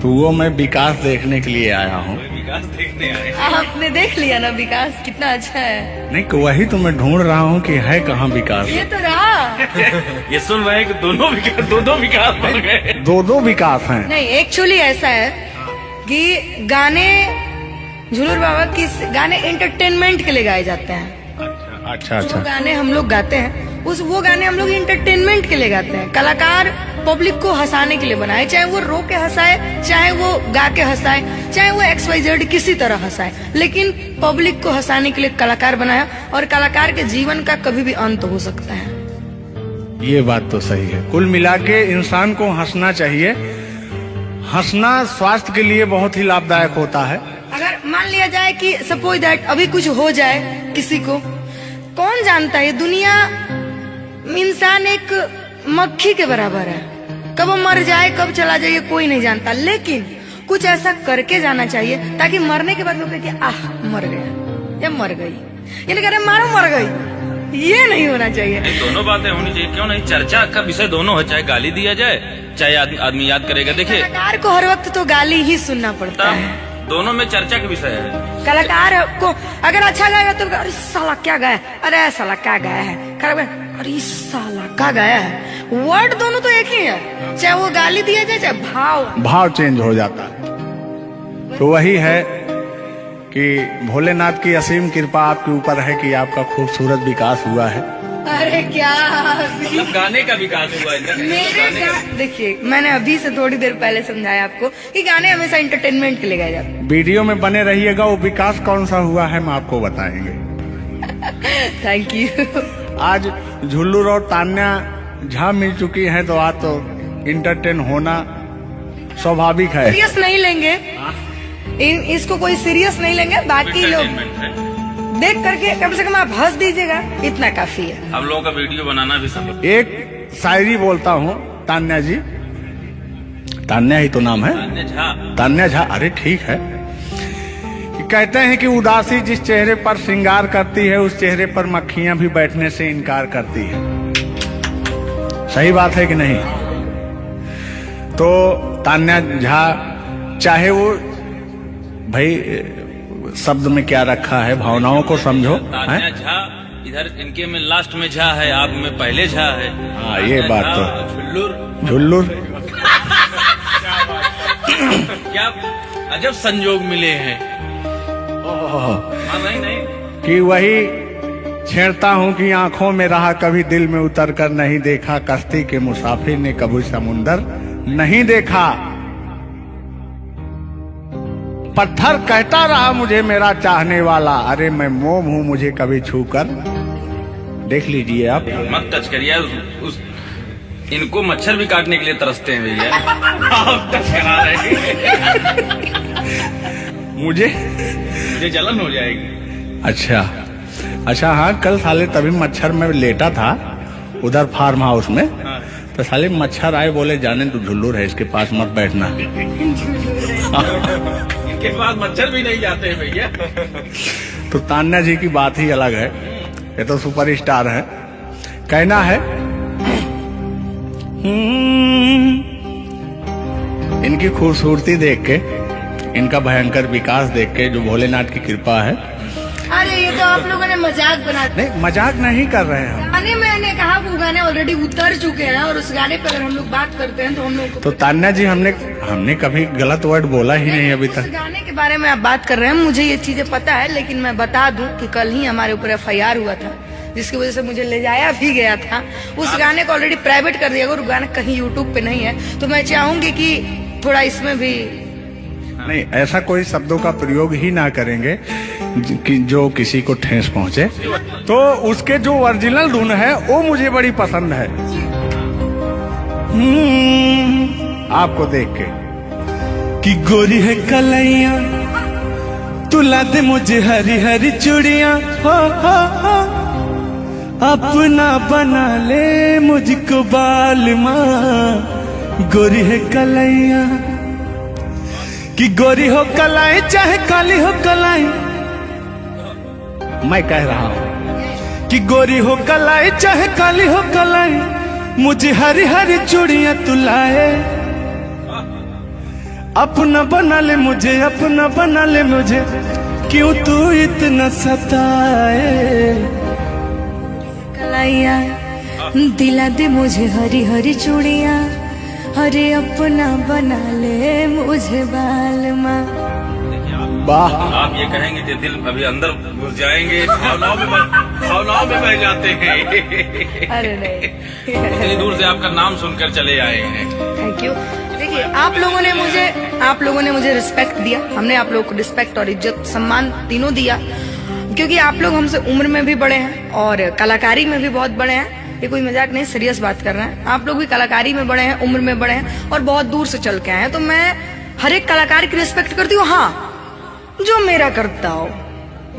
तो वो मैं विकास देखने के लिए आया हूँ। विकास देखने आए। आपने देख लिया ना विकास कितना अच्छा है? नहीं, वही तो मैं ढूंढ रहा हूँ कि है कहाँ विकास। ये तो रहा। ये सुन रहे हैं कि दोनों विकास बन गए। दो विकास हैं। नहीं, एक्चुअली ऐसा है कि गाने झूलूर बाबा की गाने एंटरटेनमेंट के लिए गाए जाते हैं। अच्छा जो अच्छा। गाने हम लोग गाते हैं वो गाने हम लोग इंटरटेनमेंट के लिए गाते हैं। कलाकार पब्लिक को हंसाने के लिए बनाए, चाहे वो रो के हंसाए, चाहे वो गा के हंसाए, चाहे वो XYZ किसी तरह हंसाए, लेकिन पब्लिक को हंसाने के लिए कलाकार बनाया। और कलाकार के जीवन का कभी भी अंत हो सकता है। ये बात तो सही है। कुल मिला के इंसान को हंसना चाहिए। हंसना स्वास्थ्य के लिए बहुत ही लाभदायक होता है। अगर मान लिया जाए कि सपोज दैट अभी कुछ हो जाए किसी को, कौन जानता है दुनिया, इंसान एक मक्खी के बराबर है, कब वो मर जाए कब चला जाए ये कोई नहीं जानता, लेकिन कुछ ऐसा करके जाना चाहिए ताकि मरने के बाद लोग कहे कि आह मर गया या मर गई, ये नहीं कह रहे मारो मर गई, ये नहीं होना चाहिए। दोनों बातें होनी चाहिए, क्यों नहीं? चर्चा का विषय दोनों है, चाहे गाली दिया जाए चाहे आदमी याद करेगा। देखिए कलाकार को हर वक्त तो गाली ही सुनना पड़ता है, दोनों में चर्चा का विषय है। कलाकार को अगर अच्छा गाएगा तो अरे साला क्या गाया, अरे साला क्या गाया है, खराब गाया, अरे साला क्या गाया है। वर्ड दोनों तो एक ही है, चाहे वो गाली दिया जाए चाहे भाव चेंज हो जाता है। तो वही है कि भोलेनाथ की असीम कृपा आपके ऊपर है कि आपका खूबसूरत विकास हुआ है। अरे क्या मतलब गाने का विकास हुआ है। मेरे देखिए मैंने अभी से थोड़ी देर पहले समझाया आपको कि गाने हमेशा एंटरटेनमेंट के लिए गाए जाते हैं। वीडियो में बने रहिएगा, वो विकास कौन सा हुआ है हम आपको बताएंगे। Thank you. आज झुल्लू और तान्या झा मिल चुकी हैं तो आज तो इंटरटेन होना स्वाभाविक है। सीरियस नहीं लेंगे, इसको कोई सीरियस नहीं लेंगे, बाकी लोग देख करके कम से कम आप हंस दीजिएगा, इतना काफी है। हम लोगों का वीडियो बनाना भी सब। एक शायरी बोलता हूँ तान्या जी, तान्या ही तो नाम है, तान्या झा। अरे ठीक है। कहते हैं कि उदासी जिस चेहरे पर श्रृंगार करती है उस चेहरे पर मक्खियां भी बैठने से इनकार करती है। सही बात है कि नहीं? तो तान्या झा चाहे वो भाई शब्द में क्या रखा है, भावनाओं को समझो। तान्या झा इधर इनके में लास्ट में झा है, आप में पहले झा है। हाँ ये बात तो झुल्लुर क्या अजब संजोग मिले हैं। नहीं कि वही छेड़ता हूँ कि आंखों में रहा कभी दिल में उतर कर नहीं देखा, कश्ती के मुसाफिर ने कभी समुंदर नहीं देखा। पत्थर कहता रहा मुझे मेरा चाहने वाला, अरे मैं मोम हूँ मुझे कभी छूकर देख लीजिए आप। मत टच करिए उस इनको मच्छर भी काटने के लिए तरसते हैं भैया। आप टच करा रहे हैं। मुझे जलन हो जाएगी। अच्छा हाँ, कल साले तभी मच्छर में लेटा था उधर फार्म हाउस में। हाँ। तो साले मच्छर आए, बोले जाने तू झुल्लू है, इसके पास मत बैठना। इनके पास मच्छर भी नहीं जाते हैं भैया। तो तान्या जी की बात ही अलग है, ये तो सुपरस्टार है। कहना है इनकी खूबसूरती देख के, इनका भयंकर विकास देख के, जो भोलेनाथ की कृपा है। अरे ये तो आप लोगों ने मजाक बना दिया। नहीं मजाक नहीं कर रहे हैं। गाने मैंने कहा वो गाने ऑलरेडी उतर चुके हैं और उस गाने पर अगर हम लोग बात करते हैं तो हम लोग तो तान्या जी हमने कभी गलत वर्ड बोला ही नहीं अभी तक। उस गाने के बारे में आप बात कर रहे हैं, मुझे ये चीजें पता है, लेकिन मैं बता दूं कि कल ही हमारे ऊपर FIR हुआ था जिसकी वजह से मुझे ले जाया भी गया था। उस गाने को ऑलरेडी प्राइवेट कर दिया गया और गाना कहीं YouTube पे नहीं है। तो मैं चाहूंगी कि थोड़ा इसमें भी नहीं, ऐसा कोई शब्दों का प्रयोग ही ना करेंगे कि जो किसी को ठेस पहुंचे। तो उसके जो ओरिजिनल धुन है वो मुझे बड़ी पसंद है। आपको देख के कि गोरी है कलैया तुला दे मुझे हरी हरी चूड़ियां, हो अपना बना ले मुझको बाल माँ। गोरी है कलैया कि गोरी हो कलाई चाहे काली हो कलाई, मैं कह रहा हूँ कि गोरी हो कलाई चाहे काली हो कलाई, मुझे हरी हरी चूड़ियां तुलाए। अपना बना ले मुझे, अपना बना ले मुझे, क्यों तू इतना सताए। कलाइया दिला दे मुझे हरी हरी चूड़ियां, अरे अपना बना ले मुझे बाल माँ। वाह, आप ये कहेंगे कि दिल अभी अंदर घुस जाएंगे, भावनाओं में बह जाते हैं। अरे नहीं, इतनी दूर से आपका नाम सुनकर चले आए हैं। Thank you. देखिए आप लोगों ने मुझे रिस्पेक्ट दिया, हमने आप लोगों को रिस्पेक्ट और इज्जत सम्मान तीनों दिया, क्योंकि आप लोग हमसे उम्र में भी बड़े हैं और कलाकारी में भी बहुत बड़े हैं। ये कोई मजाक नहीं, सीरियस बात कर रहे हैं। आप लोग भी कलाकारी में बड़े हैं, उम्र में बड़े हैं और बहुत दूर से चल के आए हैं। तो मैं हर एक कलाकार की रिस्पेक्ट करती हूँ, हाँ जो मेरा करता हो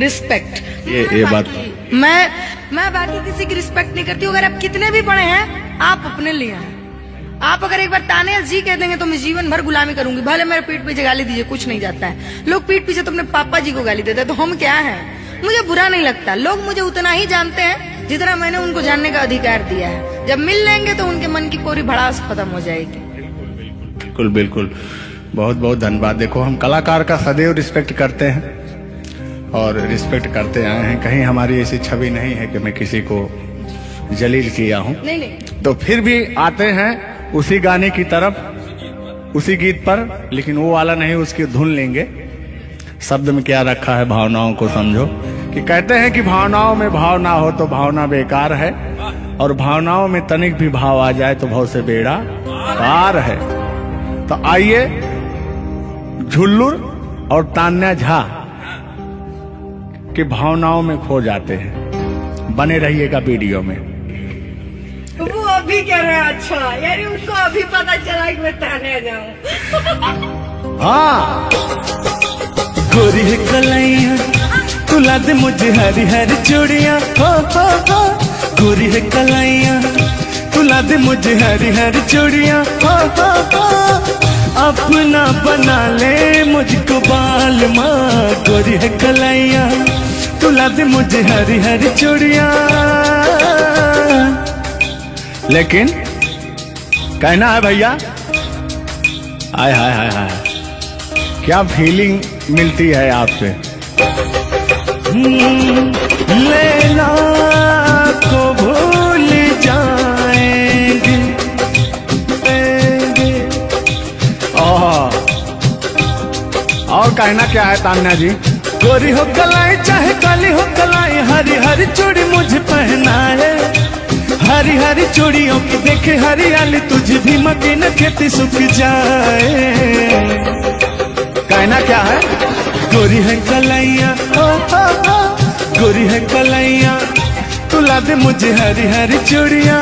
रिस्पेक्ट। ये बात मैं बाकी किसी की रिस्पेक्ट नहीं करती हूँ। अगर आप कितने भी बड़े हैं, आप अपने लिए हैं, आप अगर एक बार ताने जी कह देंगे तो मैं जीवन भर गुलामी करूंगी, भले मेरे पीठ पीछे गाली दीजिए, कुछ नहीं जाता है। लोग पीठ पीछे तो अपने पापा जी को गाली देते हैं, तो हम क्या हैं? मुझे बुरा नहीं लगता, लोग मुझे उतना ही जानते हैं जितना मैंने उनको जानने का अधिकार दिया है। जब मिल लेंगे तो उनके मन की कोरी भड़ास खत्म हो जाएगी। बिल्कुल बिल्कुल, बहुत बहुत धन्यवाद। देखो, हम कलाकार का सदैव रिस्पेक्ट करते हैं और रिस्पेक्ट करते आए हैं। कहीं हमारी ऐसी छवि नहीं है कि मैं किसी को जलील किया हूं। नहीं नहीं, तो फिर भी आते हैं उसी गाने की तरफ, उसी गीत पर, लेकिन वो वाला नहीं, उसकी धुन लेंगे। शब्द में क्या रखा है, भावनाओं को समझो। कि कहते हैं कि भावनाओं में भाव ना हो तो भावना बेकार है, और भावनाओं में तनिक भी भाव आ जाए तो भाव से बेड़ा पार है। तो आइए, झुल्लुर और तान्या झा की भावनाओं में खो जाते हैं। बने रहिएगा वीडियो में। वो अभी कह रहे हैं अच्छा, यानी उनको अभी पता चला कि मैं ताने जाऊं। हाँ, गोरी है कलाइया तुला दे मुझे हरी हरी चूड़ियां, हो। गोरी है कलाइया तुला दे मुझे हरी हरी चूड़ियां, हो। अपना बना ले मुझको बाल माँ। गोरी है कलाइया तुला दे मुझे हरी हरी चूड़ियां। लेकिन कहना है भैया, हाय हाय हाय हाय, क्या फीलिंग मिलती है आपसे। लैला को भूल जाएंगे। और कहना क्या है तान्या जी। गोरी हो कलाई चाहे काली हो कलाई, हरी हरी चूड़ी मुझे पहनाए। हरी हरी चूड़ियों की देखे हरियाली, तुझे भी मकीन खेती सूख जाए। कहना क्या है। गोरी है कलाइया, हो। गोरी है कलाइया तुला दे मुझे हरी हरी चूड़ियां।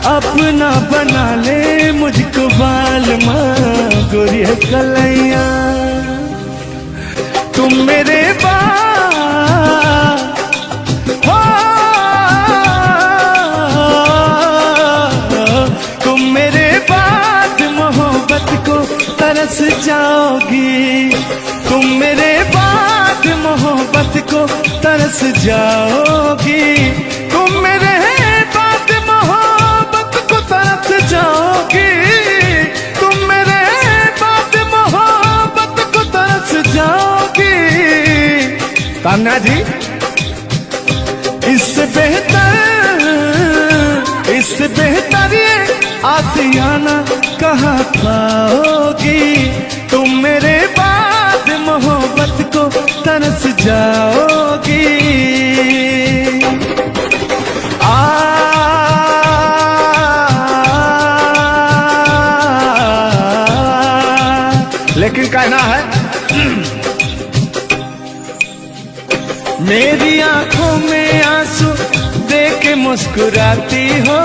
अपना बना ले मुझको बाल माँ। गोरी है कलाइया तुम मेरे तुम मेरे बाद मोहब्बत को तरस जाओगी। तुम मेरे बाद मोहब्बत को तरस जाओगी। तुम मेरे बाद मोहब्बत को तरस जाओगी। तुम मेरे बाद मोहब्बत को तरस जाओगी। तान्या जी, इससे बेहतर ये आसियाना कहाँ पाओगी। तुम मेरे बाद मोहब्बत को तरस जाओगी। लेकिन कहना है, मेरी आंखों में आंसू देख के मुस्कुराती हो।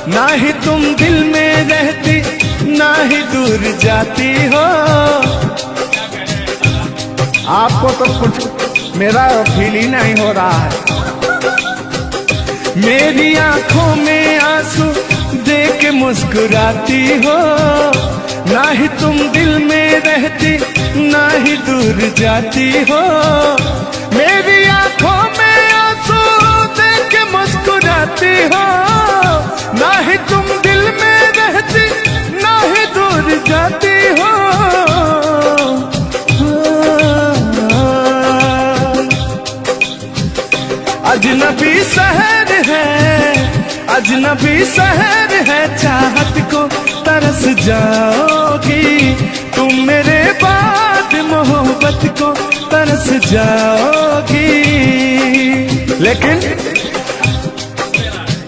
ना ही तुम दिल में रहती, ना ही दूर जाती हो। आपको तो कुछ मेरा फील ही नहीं हो रहा है। मेरी आंखों में आंसू देख के मुस्कुराती हो। ना ही तुम दिल में रहती, ना ही दूर जाती हो। मेरी आंखों में आंसू देख के मुस्कुराती हो। ना ही तुम दिल में रहती, ना ही दूर जाती हो। अजनबी शहर है, अजनबी शहर है, चाहत को तरस जाओगी। तुम मेरे बाद मोहब्बत को तरस जाओगी। लेकिन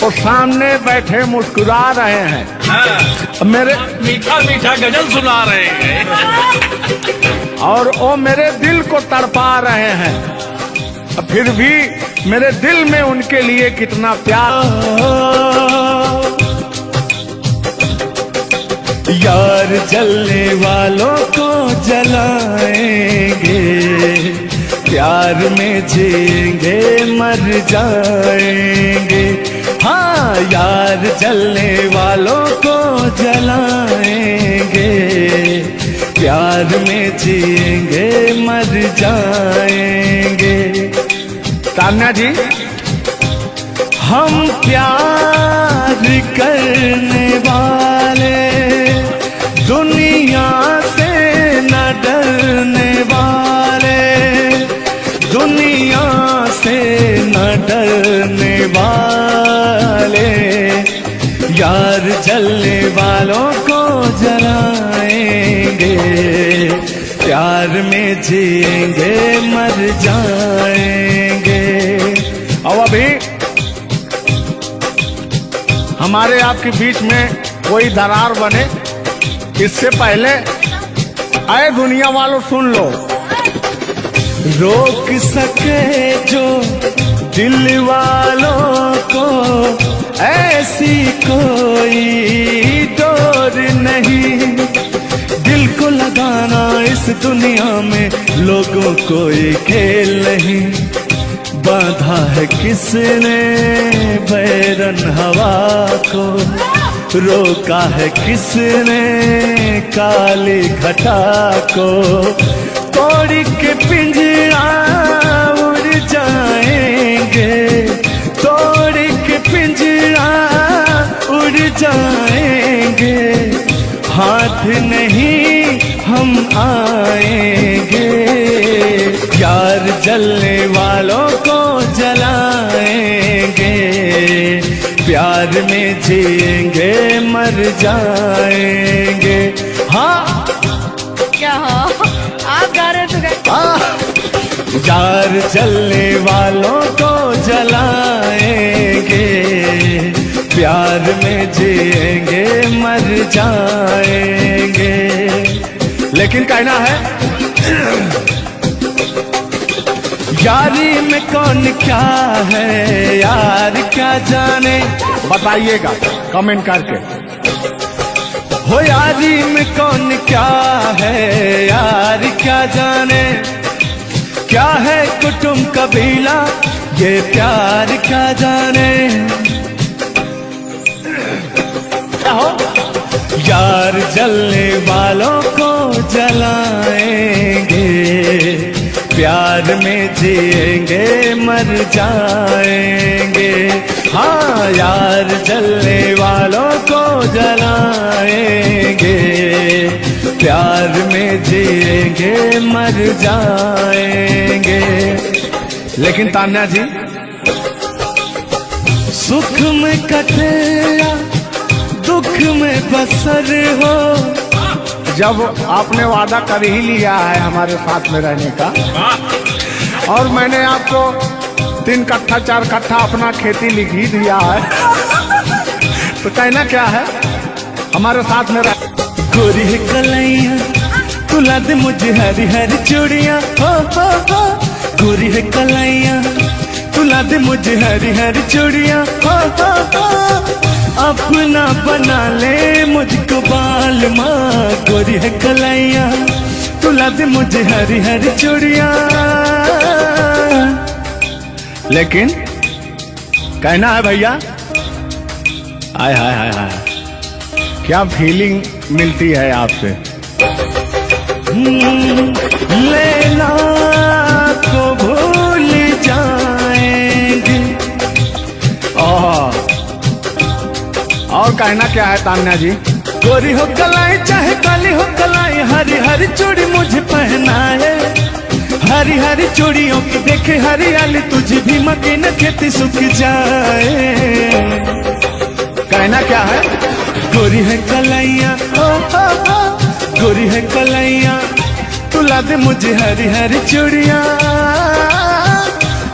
वो सामने बैठे मुस्कुरा रहे हैं। हाँ, मेरे मीठा मीठा गजल सुना रहे हैं। और वो मेरे दिल को तड़पा रहे हैं। फिर भी मेरे दिल में उनके लिए कितना प्यार। यार जलने वालों को जलाएंगे, प्यार में जिएंगे मर जाएंगे। हाँ यार जलने वालों को जलाएंगे, प्यार में जिएंगे मर जाएंगे। तान्या जी, हम प्यार करने वाले दुनिया से न डरने वाले, दुनिया से न डरने वाले, यार जलने वालों को जलाएंगे, प्यार में जिएंगे मर जाएंगे। और अभी हमारे आपके बीच में कोई दरार बने इससे पहले आए दुनिया वालों सुन लो। रोक सके जो दिल वालों को ऐसी कोई डोर नहीं, दिल को लगाना इस दुनिया में लोगों कोई खेल नहीं। बांधा है किसने बैरन हवा को, रोका है किसने काली घटा को, तोड़ के पिंजरा उड़ जाएंगे, तोड़ के पिंजरा उड़ जाएंगे, हाथ नहीं हम आएंगे, यार जलने वालों को जलाएंगे, प्यार में जिएंगे मर जाएंगे। हाँ क्या हाँ आप गा रहे थे क्या? यार जलने वालों को जलाएंगे, प्यार में जिएंगे मर जाएंगे। लेकिन कहना है यारी में कौन क्या है यार क्या जाने, बताइएगा कमेंट करके। हो यारी में कौन क्या है यार क्या जाने, क्या है कुटुंब कबीला ये प्यार क्या जाने। क्या हो यार जलने वालों को जलाएंगे, प्यार में जिएंगे मर जाएंगे। हाँ यार जलने वालों को जलाएंगे, प्यार में जिएंगे मर जाएंगे। लेकिन तान्या जी, सुख में कटे या दुख में बसर हो, जब आपने वादा कर ही लिया है हमारे साथ में रहने का, और मैंने आपको 3 कट्ठा 4 कट्ठा अपना खेती लिख ही दिया है, तो कहना क्या है हमारे साथ में रह। गोरी है कलैया तुला दे मुझे हरी हरी चूड़ियाँ, हो गोरी है कलैया तुला दे मुझे हरी हरी चूड़ियाँ, हो अपना बना ले मुझको बाल माँ। गोरी है कलैया तुला दे मुझे हरी हरी चूड़ियाँ। लेकिन कहना है भैया, हाय हाय हाय हाय, क्या फीलिंग मिलती है आपसे। लेना को भूल जाएंगे। और कहना क्या है तान्या जी। गोरी हो कलाई चाहे काली हो कलाई, हरी हरी चूड़ी मुझे पहनाए, हरी हरी चूड़ियों की देखे हरियाली, तुझे भी मकीन खेती सूख जाए। कहना क्या है। गोरी है कलैया गोरी है कलैया तुला दे मुझे हरी हरी चूड़ियाँ,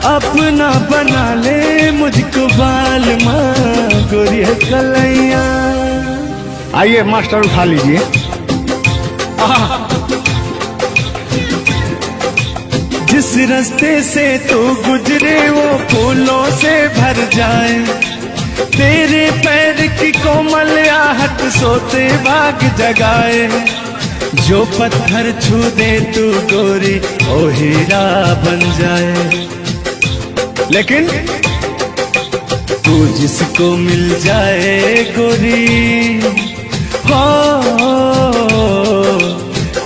अपना बना ले मुझको बाल माँ। गोरी है कलैया। आइए मास्टर उठा लीजिए। जिस रास्ते से तू गुजरे वो फूलों से भर जाए, तेरे पैर की कोमल आहट सोते भाग जगाए। जो पत्थर छू दे तू गोरी ओ हीरा बन जाए। लेकिन तू जिसको मिल जाए गोरी, हो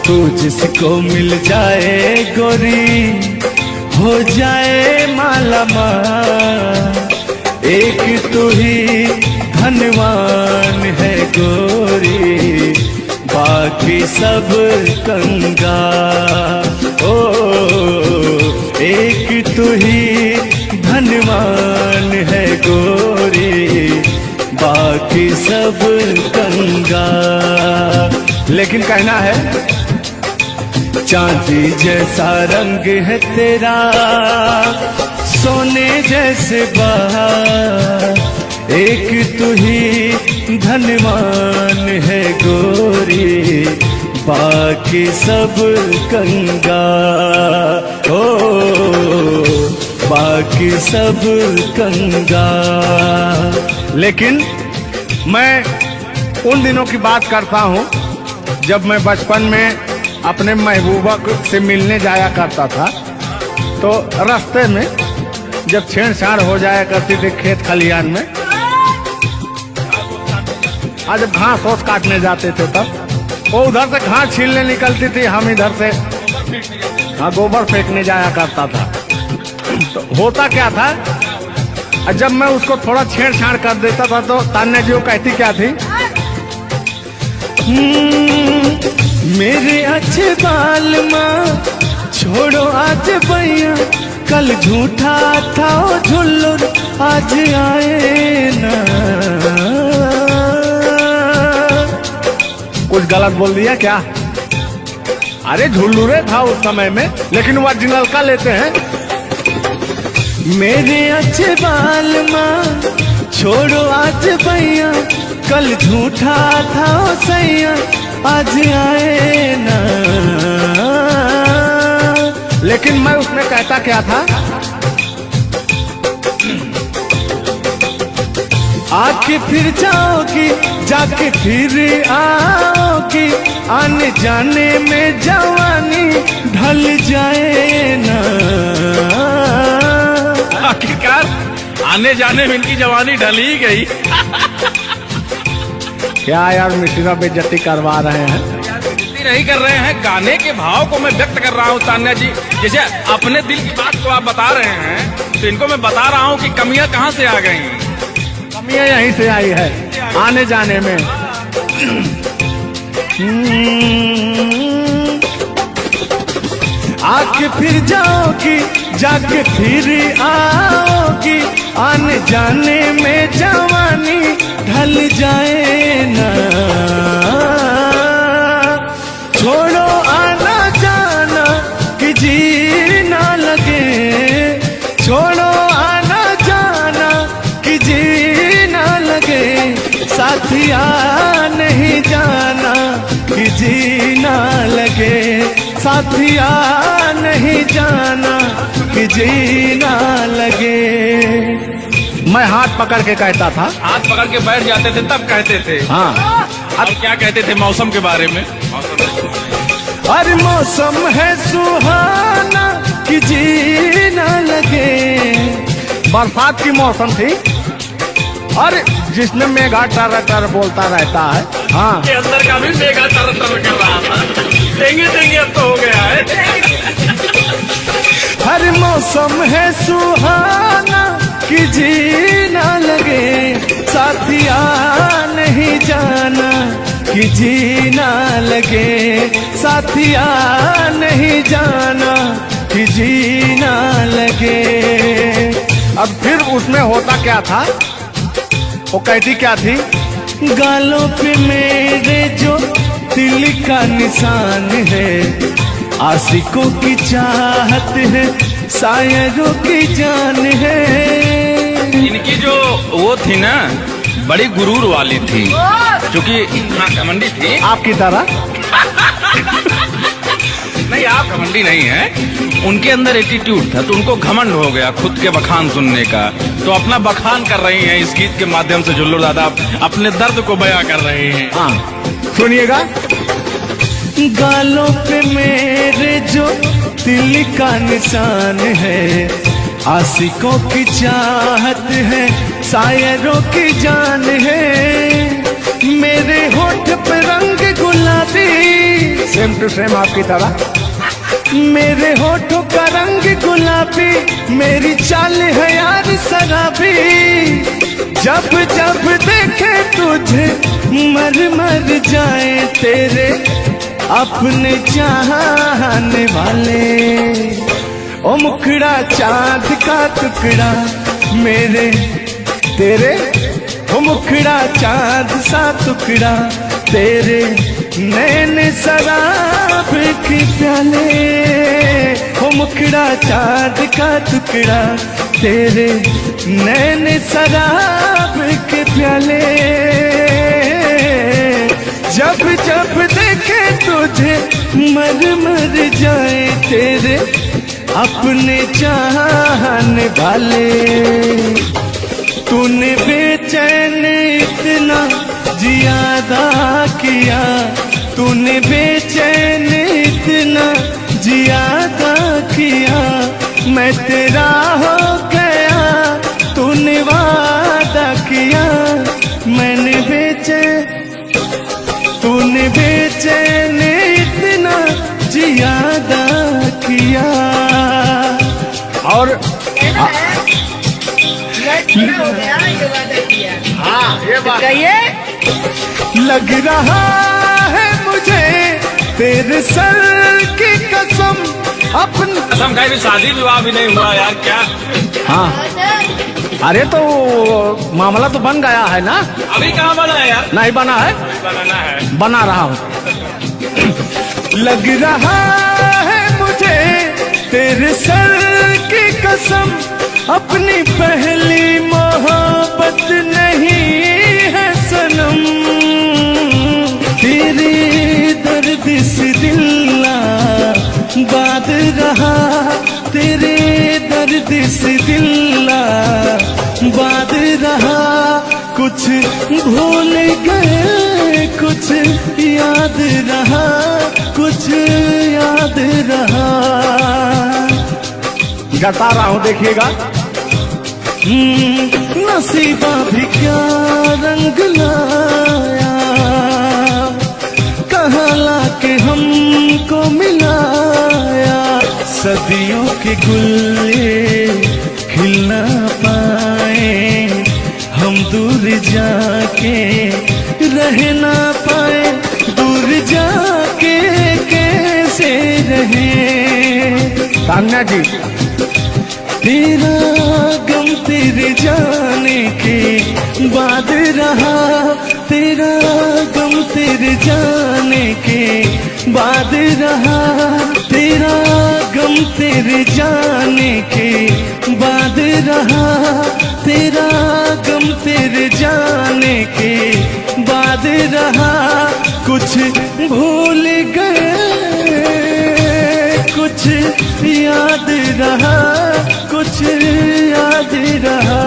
तू जिसको मिल जाए गोरी, हो जाए माला माल। एक तू ही धनवान है गोरी, बाकी सब कंगाल। ओ एक तू ही धनवान है गोरी, बाकी सब कंगाल। लेकिन कहना है चांदी जैसा रंग है तेरा, सोने जैसे बहार। एक तू ही धनवान है गोरी, बाकी सब कंगाल। ओ बाकी सब कंगाल। लेकिन मैं उन दिनों की बात करता हूँ जब मैं बचपन में अपने महबूबा से मिलने जाया करता था, तो रास्ते में जब छेड़छाड़ हो जाया करती थी खेत खलियान में, आज जब घास फूस काटने जाते थे तब वो उधर से घास छीलने निकलती थी, हम इधर से गोबर फेंकने जाया करता था। तो होता क्या था, जब मैं उसको थोड़ा छेड़छाड़ कर देता था तो तान्या जी वो कहती क्या थी, मेरे अच्छे बाल माँ छोड़ो आज भैया, कल झूठा था ओ झुल्लुर आज आए ना। कुछ गलत बोल दिया क्या? अरे झुल्लुरे था उस समय में, लेकिन वो ओरिजिनल का लेते हैं। मेरे अच्छे बाल माँ छोड़ो आज भैया, कल झूठा था ओ सैया आज आए ना। लेकिन मैं उसमें कहता क्या था, आके फिर जाओगी जाके फिर आओगी, आने जाने में जवानी ढल जाए ना। आखिरकार आने जाने में इनकी जवानी ढल ही गई। क्या यार मिश्रा बेइज्जती करवा रहे हैं? बेइज्जती नहीं कर रहे हैं, गाने के भाव को मैं व्यक्त कर रहा हूँ तान्या जी। जैसे अपने दिल की बात को आप बता रहे हैं, तो इनको मैं बता रहा हूँ कि कमियां कहाँ से आ गई। कमियां यहीं से आई है, आने जाने में। आके फिर जाओगी जाके फिर आओगी, आने जाने में जवानी ढल जाए ना। छोड़ो आना जाना कि जी ना लगे, छोड़ो आना जाना कि जी ना लगे, साथिया नहीं जाना कि जी ना लगे, साथिया नहीं जाना कि जी ना लगे। मैं हाथ पकड़ के कहता था, हाथ पकड़ के बैठ जाते थे तब कहते थे। हाँ अब क्या कहते थे मौसम के बारे में? अरे मौसम है सुहाना कि जी ना लगे। बरसात की मौसम थी, अरे जिसमें मेघा टर टर बोलता रहता है। हाँ के अंदर का भी मेघा तर तर कर रहा था। देंगे देंगे अब तो हो गया है। हर मौसम है सुहाना कि जी ना लगे, साथिया नहीं जाना कि जी ना लगे, साथिया नहीं जाना कि जी ना लगे। अब फिर उसमें होता क्या था, वो कहती क्या थी, गालों पे मेरे जो दिल का निशान है, आशिकों की चाहत है, शायरों की जान है। इनकी जो वो थी ना, बड़ी गुरूर वाली थी, क्योंकि इतना घमंडी थी। आपकी तरह नहीं, आप घमंडी नहीं है, उनके अंदर एटीट्यूड था, तो उनको घमंड हो गया खुद के बखान सुनने का। तो अपना बखान कर रही हैं इस गीत के माध्यम से। जुल्लू दादा अपने दर्द को बयां कर रहे हैं। हाँ सुनिएगा। गालों पे मेरे जो दिल का निशान है, आशिकों की चाहत है, शायरों की जान है। मेरे होठ पे रंग गुलाबी, सेम टू सेम आपकी तरह। मेरे होठों का रंग गुलाबी, मेरी चाल है यार शराबी। जब जब देखे तुझे मर मर जाए तेरे अपने चाहने वाले। ओ मुखड़ा चांद का टुकड़ा मेरे तेरे, ओ मुखड़ा चांद सा टुकड़ा तेरे, नैन शराब के प्याले। ओ मुखड़ा चांद का टुकड़ा तेरे, नैन शराब के प्याले। जब जब देखे तुझे मर मर जाए तेरे अपने चाहने वाले। तूने बेचैन इतना जियादा किया, तूने बेचैन इतना जियादा किया। मैं तेरा हो गया, तूने वादा किया। मैंने तूने बेचैन इतना जियादा किया। और हो गया, ये वादा किया। हाँ, ये बात कहिए। लग रहा है मुझे तेरे सर की कसम, अपनी कसम खाई भी शादी विवाह भी नहीं हुआ यार, क्या? हाँ, अरे तो मामला तो बन गया है ना? अभी कहाँ बना है यार? नहीं बना है, बनाना है। बना रहा हूँ। लग रहा है मुझे तेरे सर की कसम, अपनी पहली मोहब्बत नहीं है सनम। तेरे दर्द से दिल बात रहा, तेरे दर्द से दिल बात रहा। कुछ भूल गए, कुछ याद रहा, कुछ याद रहा। जता रहा हूँ, देखिएगा। नसीबा भी क्या रंग लाया, कहाँ लाके हमको मिलाया। सदियों के गुल्ले खिल ना पाए, हम दूर जाके रह ना पाए। दूर जाके कैसे रहे तान्या जी। तेरा गम तेरे जाने के बाद रहा, तेरा गम तेरे जाने के बाद रहा। तेरा गम तेरे जाने के बाद रहा, तेरा गम तेरे जाने के बाद रहा। कुछ भूल गए, कुछ याद रहा, कुछ याद रहा।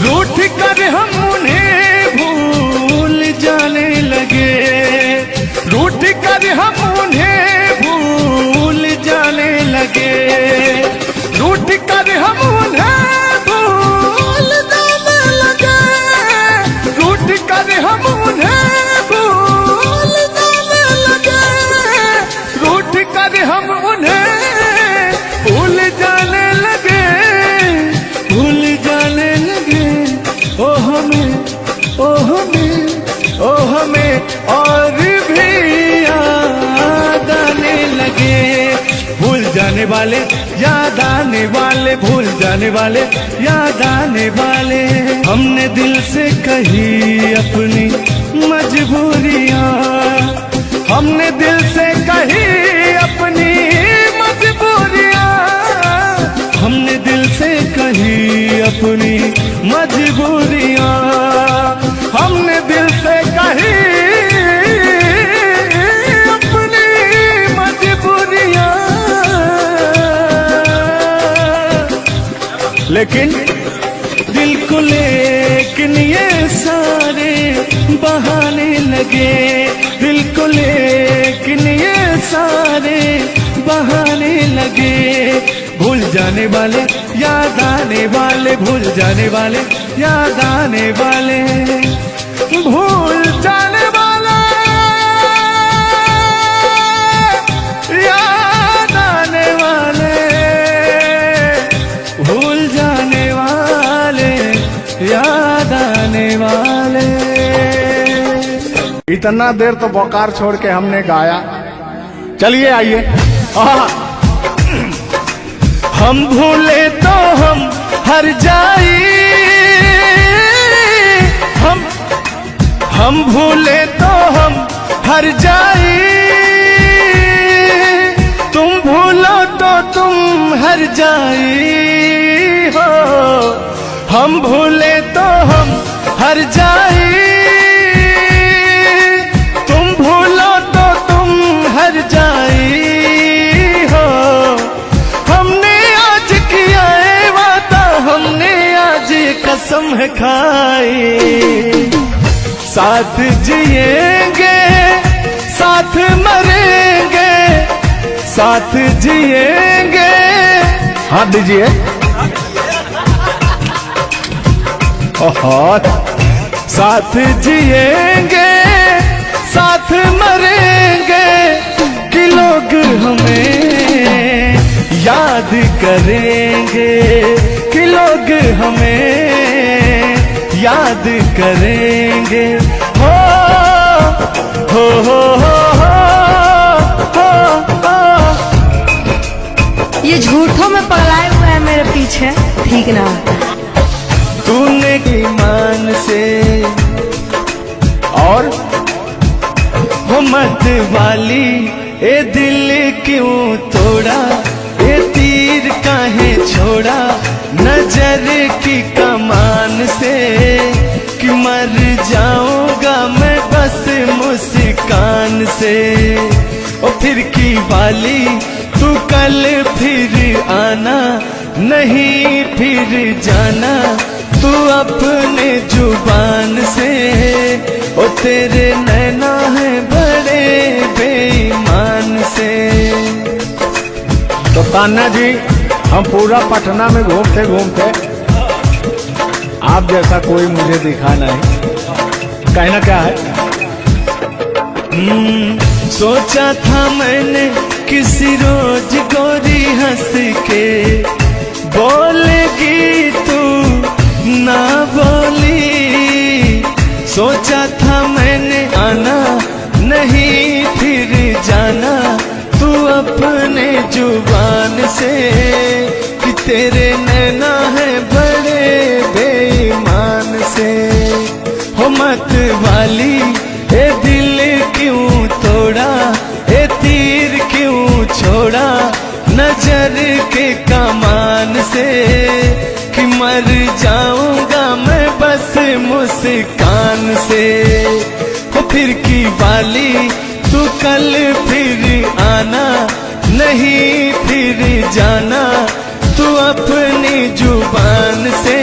रूठ कर हम उन्हें भूल जाने लगे, रूठ कर हम उन्हें भूल जाने लगे। रूठ कर हम उन्हें भूल जाने लगे, रूठ कर हम उन्हें भूल जाने लगे। रूठ कर हम उन्हें भूल जाने लगे, भूल जाने लगे। ओ हमें, ओ हमें, ओ हमें और भी याद आने लगे। भूल जाने वाले, याद आने वाले, भूल जाने वाले, याद आने वाले। हमने दिल से कही अपनी मजबूरियां, हमने दिल से कही अपनी मजबूरियां। हमने दिल से कही अपनी मजबूरियां, हमने दिल से कही अपनी मजबूरियां। लेकिन दिल को लेकिन ये सारे बहाने लगे, दिल दिल को लेकिन ये सारे बहाने लगे। भूल जाने वाले याद आने वाले, भूल जाने वाले याद आने वाले, भूल जाने वाले याद आने वाले, भूल जाने वाले याद आने वाले। इतना देर तो बोकार छोड़ के हमने गाया, चलिए आइए। हम भूले तो हम हर जाई, हम भूले तो हम हर जाई, तुम भूलो तो तुम हर जाई हो। हम भूले तो हम हर जाई, तुम भूलो तो तुम हर जाई हो। हमने आज किया है वादा, हमने आज कसम है खाई, साथ जिएंगे साथ मरेंगे, साथ जिएंगे। हाथ दीजिए। ओहो, साथ जिएंगे साथ मरेंगे, कि लोग हमें याद करेंगे, कि लोग हमें याद करेंगे। हो हो हो हो हो हो। ये झूठों में पगलाए हुए हैं मेरे पीछे, ठीक ना। तूने ईमान से और हो मत वाली, ए दिल क्यों तोड़ा, ए तीर काहे छोड़ा, नजर की कमान से, कि मर जाऊंगा मैं बस मुस्कान से। ओ फिर की वाली तू कल फिर आना, नहीं फिर जाना तू अपने जुबान से। ओ तेरे नैना है बड़े बेईमान से। तो तान्या जी, हम पूरा पटना में घूमते घूमते आप जैसा कोई मुझे दिखा नहीं, कहना क्या है? सोचा था मैंने किसी रोज गोरी हंस के बोलेगी तू ना बोली, सोचा था मैंने आना नहीं फिर जाना तू अपने जुबान से, कि तेरे नैना है बड़े बेईमान से। हो मत वाली, ए दिल क्यों तोड़ा, ए तीर क्यों छोड़ा, नजर के कमान से, कि मर जाऊंगा मैं बस मुस्कान से। हो फिर की वाली तू कल फिर आना, नहीं फिर जाना तू अपनी जुबान से,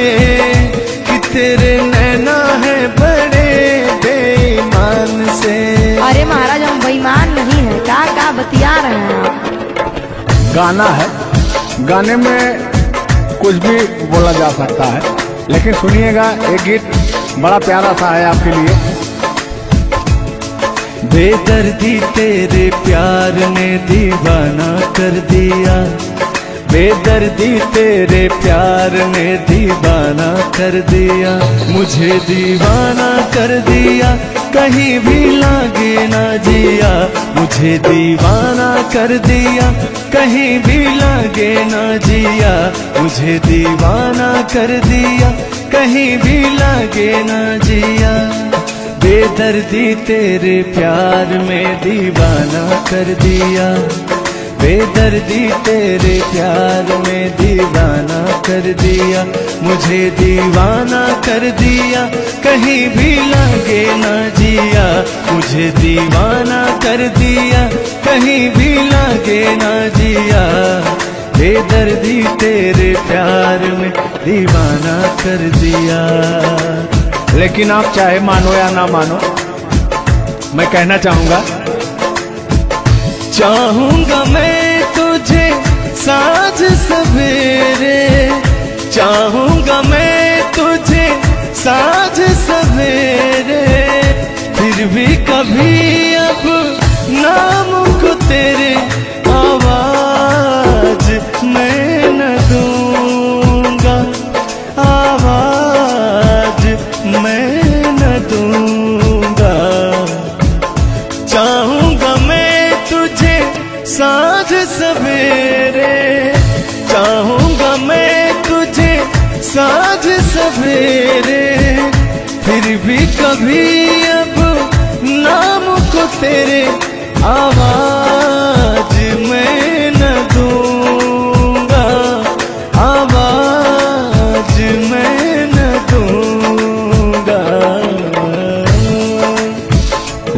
कि तेरे नैना है बड़े बेईमान से। अरे महाराज, हम बेईमान नहीं है, का बतिया रहे हैं आप? गाना है, गाने में कुछ भी बोला जा सकता है, लेकिन सुनिएगा, एक गीत बड़ा प्यारा सा है आपके लिए। बेदर्दी तेरे प्यार ने दीवाना कर दिया, बेदर्दी तेरे प्यार ने दीवाना कर दिया, मुझे दीवाना कर दिया, कहीं भी लागे ना जिया, मुझे दीवाना कर दिया, कहीं भी लागे ना जिया, मुझे दीवाना कर दिया, कहीं भी लागे ना जिया। बेदर्दी तेरे प्यार में दीवाना कर दिया, बेदर्दी तेरे प्यार में दीवाना कर दिया, मुझे दीवाना कर दिया, कहीं भी लागे ना जिया, मुझे दीवाना कर दिया, कहीं भी लागे ना जिया। बेदर्दी तेरे प्यार में दीवाना कर दिया। लेकिन आप चाहे मानो या ना मानो, मैं कहना चाहूंगा, चाहूंगा मैं तुझे साँझ सवेरे, चाहूंगा मैं तुझे साँझ सवेरे, फिर भी कभी अब नाम को तेरे आवाज मैं न दूंगा, आवाज मैं न दूंगा। चाहूंगा मैं तुझे साँझ सवेरे, चाहूंगा मैं तुझे साँझ सवेरे, फिर भी कभी अब नाम को तेरे आवाज मैं न दूंगा, आवाज मैं न दूंगा।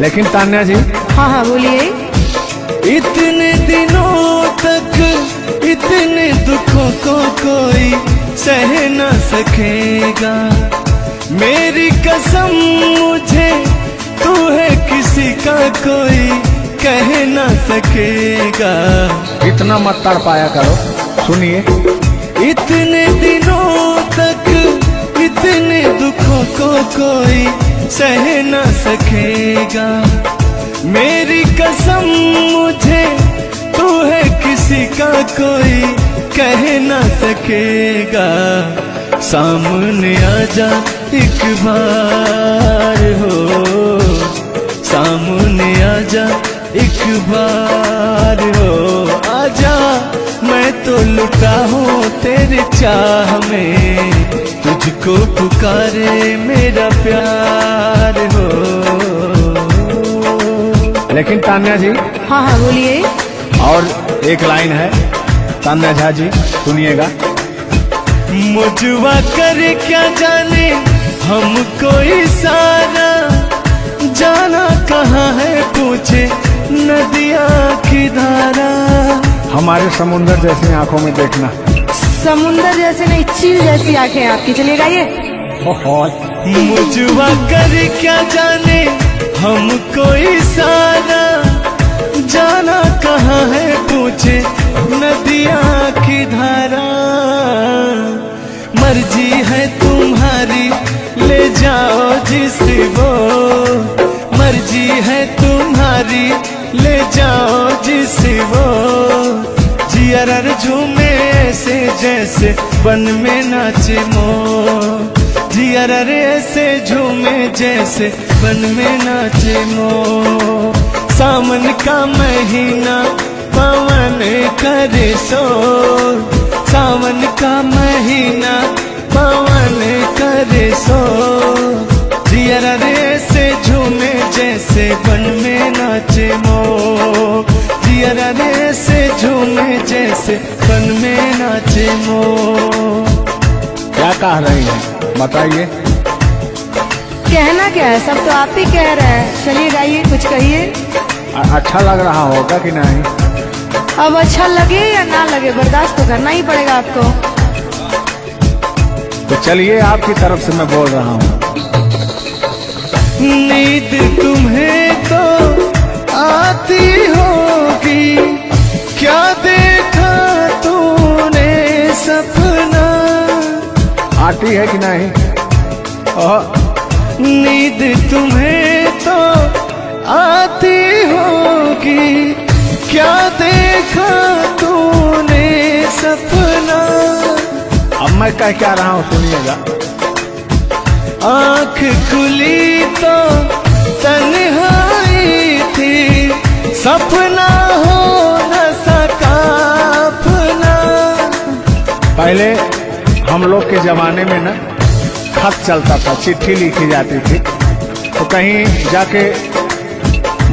लेकिन तान्या जी, हाँ हाँ बोलिए। इतने दिनों तक इतने दुखों को कोई सह न सकेगा, मेरी कसम मुझे तू है किसी का कोई कह न सकेगा। इतना मत तड़पाया करो, सुनिए। इतने दिनों तक इतने दुखों को कोई सह न सकेगा, मेरी कसम मुझे तू है किसी का कोई कह न सकेगा। सामने आजा एक बार हो, सामने आजा एक बार हो, आजा मैं तो लुटा हूँ तेरे चाह में, तुझको पुकारे मेरा प्यार हो। लेकिन तान्या जी, हाँ हाँ बोलिए। और एक लाइन है, तान्या झा जी सुनिएगा। मुझवा करे क्या जाने हमको इशारा, जाना कहाँ है पूछे नदिया की धारा। हमारे समुंदर जैसी आंखों में देखना। समुंदर जैसे नहीं, चील जैसी आंखें आपकी, चलेगा ये। मुझवा करे क्या जाने हमको इशारा, जाना कहाँ है पूछे नदिया की धारा। मर्जी है तुम्हारी ले जाओ जिस वो, मर्जी है तुम्हारी ले जाओ जिस वो, जियर झूमे ऐसे जैसे बन में नाचे मोर, जियर ऐसे झूमे जैसे बन में नाचे मोर। सावन का महीना पवन करे शोर, सावन का महीना पवन करे शोर, जियर ऐसे झूमे जैसे बन में नाचे मोर, जियर ऐसे झूमे जैसे बन में नाचे मोर। क्या कह रही हैं बताइए। कहना क्या है, सब तो आप ही कह रहे हैं। चलिए गाइए, कुछ कहिए। अच्छा लग रहा होगा कि नहीं? अब अच्छा लगे या ना लगे, बर्दाश्त तो करना ही पड़ेगा आपको। तो चलिए, आपकी तरफ से मैं बोल रहा हूँ। नींद तुम्हें तो आती होगी, क्या देखा तूने सपना। आती है कि नहीं? नींद तुम्हें तो आती होगी, क्या देखा तूने सपना। अब मैं कह क्या रहा हूँ सुनिएगा। आँख खुली तो तन्हाई थी, सपना हो न सका अपना। पहले हम लोग के जमाने में ना खत चलता था, चिट्ठी लिखी जाती थी, तो कहीं जाके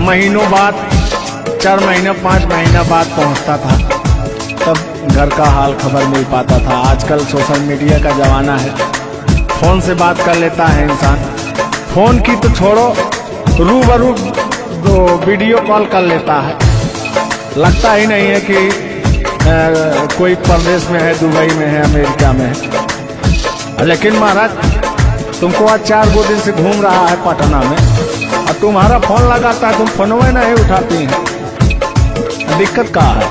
महीनों बाद, 4 महीना 5 महीना बाद पहुंचता था, तब घर का हाल खबर मिल पाता था। आजकल सोशल मीडिया का जमाना है, फोन से बात कर लेता है इंसान। फोन की तो छोड़ो, रूबरू वीडियो कॉल कर लेता है। लगता ही नहीं है कि कोई परदेश में है, दुबई में है, अमेरिका में है। लेकिन महाराज तुमको आज 4 दिन से घूम रहा है पटना में, और तुम्हारा फोन लगाता है, तुम फोनवे नहीं उठाती हैं। दिक्कत क्या है?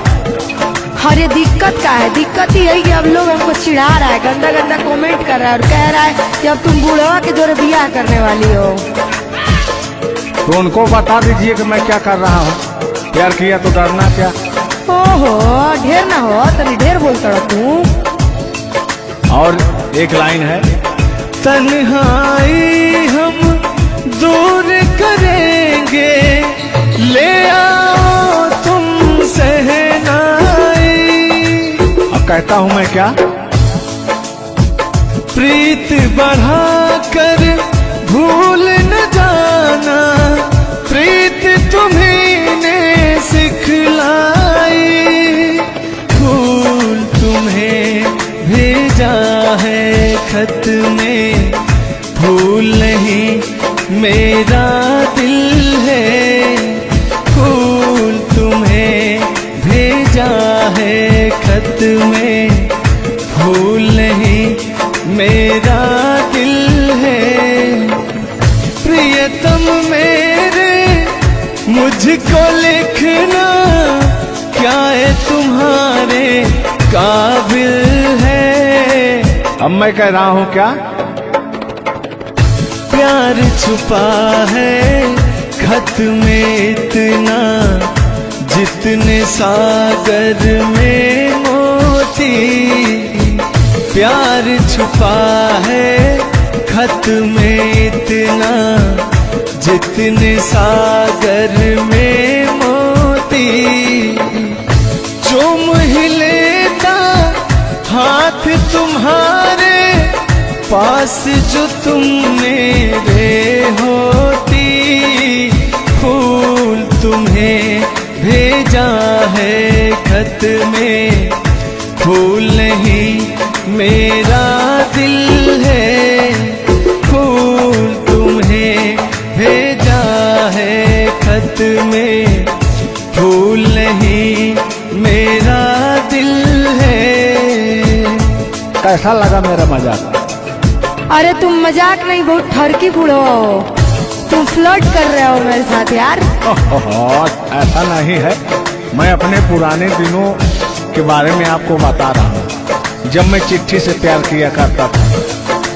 अरे दिक्कत क्या है? दिक्कत ही है कि अब लोग हमको चिढ़ा रहा है, गंदा गंदा कमेंट कर रहा है और कह रहा है कि अब तुम बूढ़वा के जोरे बियाह करने वाली हो। तो उनको बता दीजिए कि मैं क्या कर रहा हूँ। प्यार किया तो डरना क्या? ओहो, ढेर ना हो, तनी ढेर बोलता रहो तू। और एक लाइन है, तन्हाई हम दूर करेंगे, ले आओ तुम सहनाई। अब कहता हूँ मैं क्या? प्रीत बढ़ाकर भूल न जाना, प्रीत तुम्हीं ने सिखलाई। फूल तुम्हें भेजा है खत में, फूल नहीं मेरा दिल है। फूल तुम्हें भेजा है खत में, फूल नहीं मेरा दिल है। प्रियतम मेरे मुझको लिखना, क्या है तुम्हारे काबिल है। अब मैं कह रहा हूँ क्या? प्यार छुपा है खत में इतना, जितने सागर में मोती। प्यार छुपा है खत में इतना, जितने सागर में मोती। चूम ही लेता हाथ तुम्हारे, पास जो तुम मेरे होती। फूल तुम्हें भेजा है खत में, फूल नहीं मेरा दिल है। फूल तुम्हें भेजा है खत में, फूल नहीं मेरा दिल है। कैसा लगा मेरा मजाक? अरे तुम मजाक नहीं, बहुत ठरकी बूढ़वा हो। तुम फ्लर्ट कर रहे हो मेरे साथ यार। ऐसा नहीं है, मैं अपने पुराने दिनों के बारे में आपको बता रहा हूँ। जब मैं चिट्ठी से प्यार किया करता था,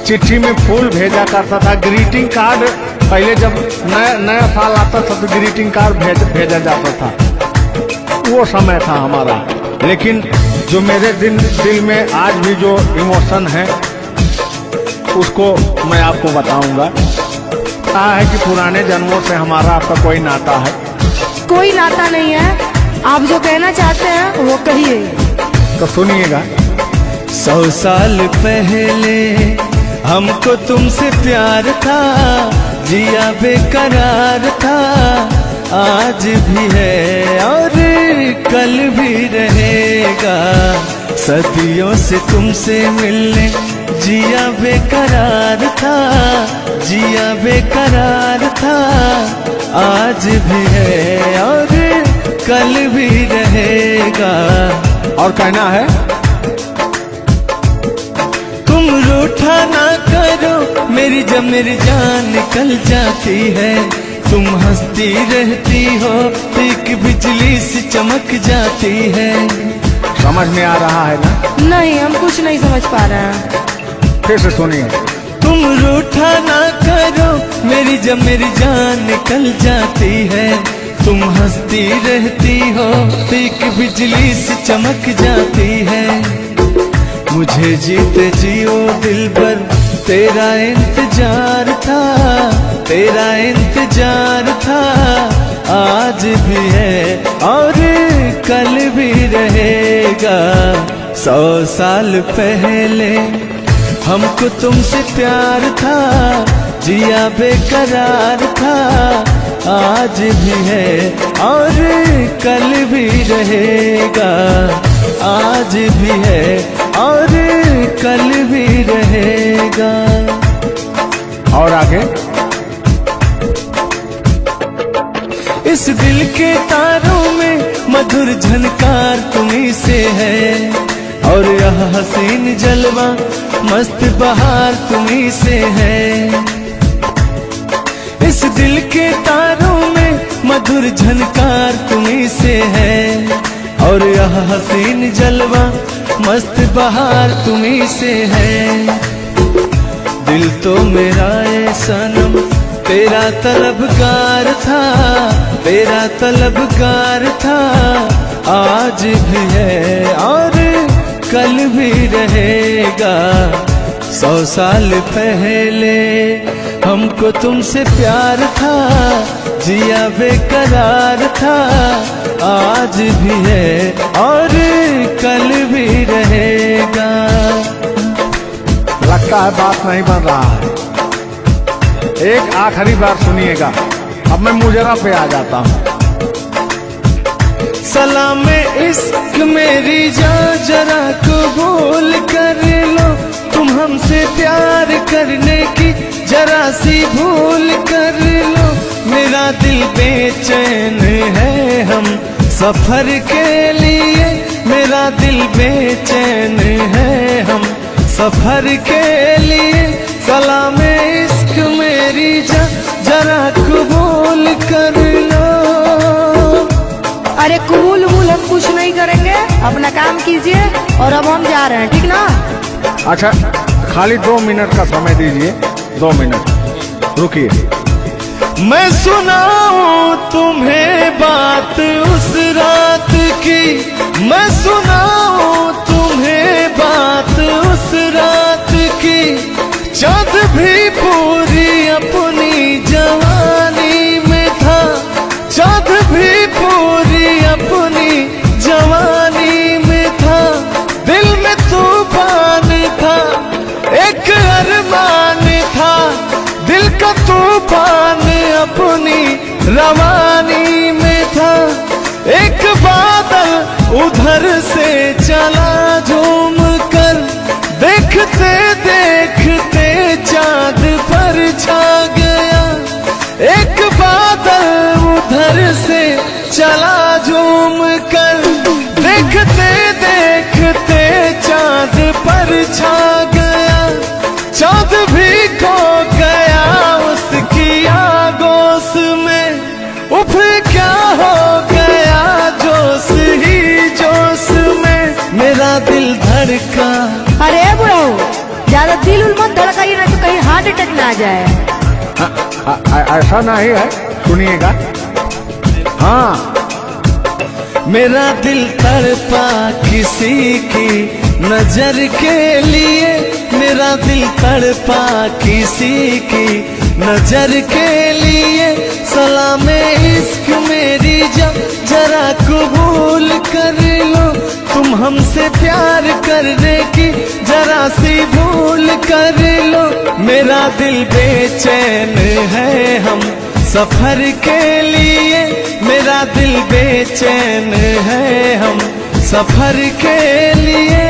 चिट्ठी में फूल भेजा करता था, ग्रीटिंग कार्ड। पहले जब नया साल आता था तो ग्रीटिंग कार्ड भेजा जाता था, वो समय था हमारा। लेकिन जो मेरे दिल में आज भी जो इमोशन है, उसको मैं आपको बताऊंगा। कहा है कि पुराने जन्मों से हमारा आपका कोई नाता है। कोई नाता नहीं है, आप जो कहना चाहते हैं वो कहिए। तो सुनिएगा। 100 साल पहले हमको तुमसे प्यार था, जिया बेकरार था। आज भी है और कल भी रहेगा, सदियों से तुमसे मिलने जिया बेकरार था, जिया बेकरार था। आज भी है और कल भी रहेगा। और कहना है, तुम रूठा ना करो मेरी, जब मेरी जान निकल जाती है। तुम हंसती रहती हो, एक बिजली सी चमक जाती है। समझ में आ रहा है ना? नहीं, हम कुछ नहीं समझ पा रहे हैं। फिर से सुनिए। तुम रूठा ना करो मेरी, जब मेरी जान निकल जाती है। तुम हंसती रहती हो, एक बिजली सी चमक जाती है। मुझे जीते जियो दिल पर तेरा इंतजार था, तेरा इंतजार था। आज भी है और कल भी रहेगा। 100 साल पहले हमको तुमसे प्यार था, जिया बेकरार था। आज भी है और कल भी रहेगा। आज भी है और कल भी रहेगा। और आगे, इस दिल के तारों में मधुर झनकार तुम्हीं से है, और यह हसीन जलवा मस्त बहार तुम्हीं से है। इस दिल के तारों में मधुर झनकार तुम्हीं से है, और यह हसीन जलवा मस्त बहार तुम्हीं से है। दिल तो मेरा ए सनम तेरा तलबगार था, तेरा तलबगार था, आज भी है और कल भी रहेगा। 100 साल पहले हमको तुमसे प्यार था, जिया बेकरार था, आज भी है और कल भी रहेगा। लगता है बात नहीं बन रहा है, एक आखिरी बार सुनिएगा, अब मैं मुजरा पे आ जाता हूँ। सलाम इश्क मेरी जान जरा कबूल कर लो, तुम हमसे प्यार करने की जरा सी भूल कर लो। मेरा दिल बेचैन है हम सफर के लिए, मेरा दिल बेचैन है हम सफर के लिए। सलाम इश्क मेरी जरा कबूल कर लो। अरे कबूल वबूल हम कुछ नहीं करेंगे, अपना काम कीजिए और अब हम जा रहे हैं, ठीक ना? अच्छा खाली 2 मिनट का समय दीजिए, 2 मिनट रुकिए। मैं सुनाऊं तुम्हें बात उस रात की, मैं सुनाऊं तुम्हें बात उस रात की। चाँद भी पूरी अपनी जवानी में था, चाँद भी पूरी अपनी जवानी में था। दिल में तूफान था, एक अरमान था, दिल का तूफान अपनी रवानी में था। एक बादल उधर से चला झूम कर, देखते देखते चाँद पर छा गया। एक बादल उधर से चला झूम कर, देखते देखते चाँद पर छा गया। चाँद भी खो गया उसकी आगोश में, उफ क्या हो गया जोश ही जोश में। मेरा दिल धड़का। अरे बुढ़ाओ ज्यादा दिल उल मत धड़काइए, ना तो कहीं हार्ट अटैक ना आ जाए। ऐसा नहीं है, सुनिएगा। हाँ मेरा दिल तड़पा किसी की नजर के लिए, मेरा दिल तड़पा किसी की नजर के लिए। सलाम इश्क मेरी जरा कबूल कर लो, तुम हमसे प्यार करने की जरा सी भूल कर लो। मेरा दिल बेचैन है हम सफर के लिए, मेरा दिल बेचैन है हम सफर के लिए।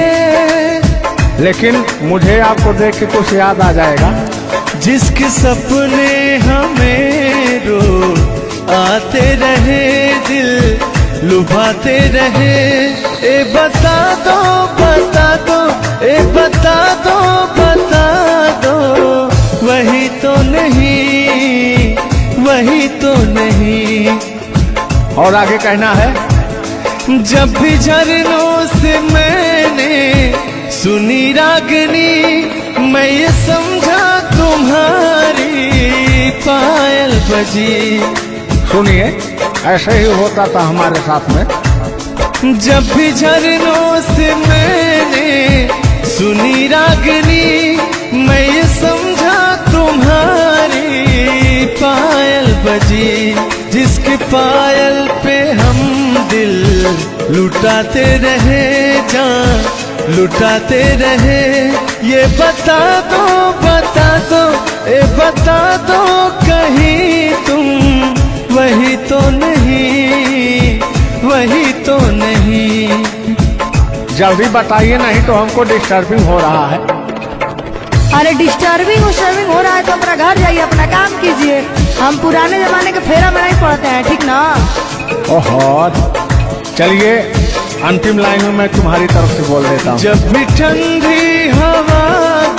लेकिन मुझे आपको देख के कुछ याद आ जाएगा। जिसके सपने हमें रोज आते रहे, दिल लुभाते रहे। ए बता दो बता दो, ए बता दो बता दो, वही तो नहीं, वही तो नहीं। और आगे कहना है। जब भी झरनों से मैंने सुनी रागनी, मैं ये समझा तुम्हारी पायल बजी। सुनिए, ऐसे ही होता था हमारे साथ में। जब भी झरनों से मैंने सुनी रागनी, मैं ये समझा तुम्हारी पायल बजी। जिसके पायल पे हम दिल लुटाते रहे, जान लुटाते रहे। ये बता दो बता दो, ए बता दो कहीं तुम वही तो नहीं, वही तो नहीं। जल्दी बताइए, नहीं तो हमको डिस्टर्बिंग हो रहा है। अरे डिस्टर्बिंग हो रहा है तो अपना घर जाइए, अपना काम कीजिए। हम पुराने जमाने के फेरा में नहीं पड़ते हैं, ठीक ना? ओहो, चलिए अंतिम लाइन में मैं तुम्हारी तरफ से बोल देता हूँ। जब भी ठंडी हवा